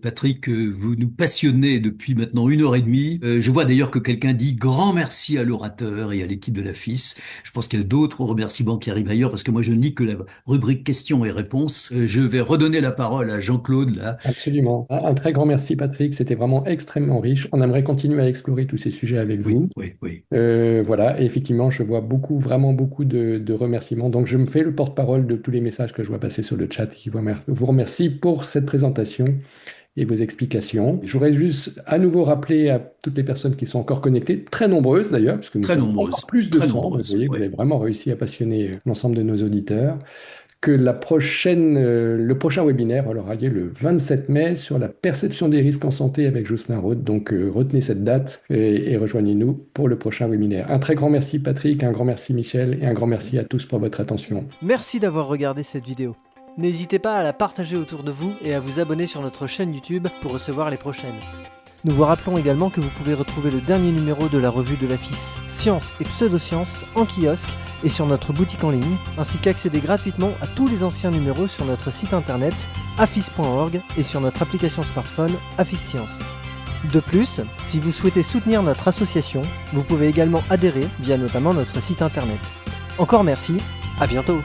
Patrick, vous nous passionnez depuis maintenant 1 heure et demie. Je vois d'ailleurs que quelqu'un dit grand merci à l'orateur et à l'équipe de la FIS. Je pense qu'il y a d'autres remerciements qui arrivent ailleurs parce que moi je ne lis que la rubrique questions et réponses. Je vais redonner la parole à Jean-Claude là. Absolument. Un très grand merci, Patrick. C'était vraiment extrêmement riche. On aimerait continuer à explorer tous ces sujets avec Oui, vous. oui, oui. Voilà, et effectivement, je vois vraiment beaucoup de remerciements. Donc, je me fais le porte-parole de tous les messages que je vois passer sur le chat qui vous remercie pour cette présentation et vos explications. Je voudrais juste à nouveau rappeler à toutes les personnes qui sont encore connectées, très nombreuses d'ailleurs, puisque nous Très sommes nombreuses, encore plus de très 100. Donc, vous nombreuses. voyez, vous Oui. avez vraiment réussi à passionner l'ensemble de nos auditeurs. Que le prochain webinaire aura lieu le 27 mai sur la perception des risques en santé avec Jocelyn Roth. Donc, retenez cette date et rejoignez-nous pour le prochain webinaire. Un très grand merci, Patrick, un grand merci, Michel, et un grand merci à tous pour votre attention. Merci d'avoir regardé cette vidéo. N'hésitez pas à la partager autour de vous et à vous abonner sur notre chaîne YouTube pour recevoir les prochaines. Nous vous rappelons également que vous pouvez retrouver le dernier numéro de la revue de la FIS, Sciences et Pseudosciences, en kiosque et sur notre boutique en ligne, ainsi qu'accéder gratuitement à tous les anciens numéros sur notre site internet afis.org et sur notre application smartphone Afis Science. De plus, si vous souhaitez soutenir notre association, vous pouvez également adhérer via notamment notre site internet. Encore merci, à bientôt!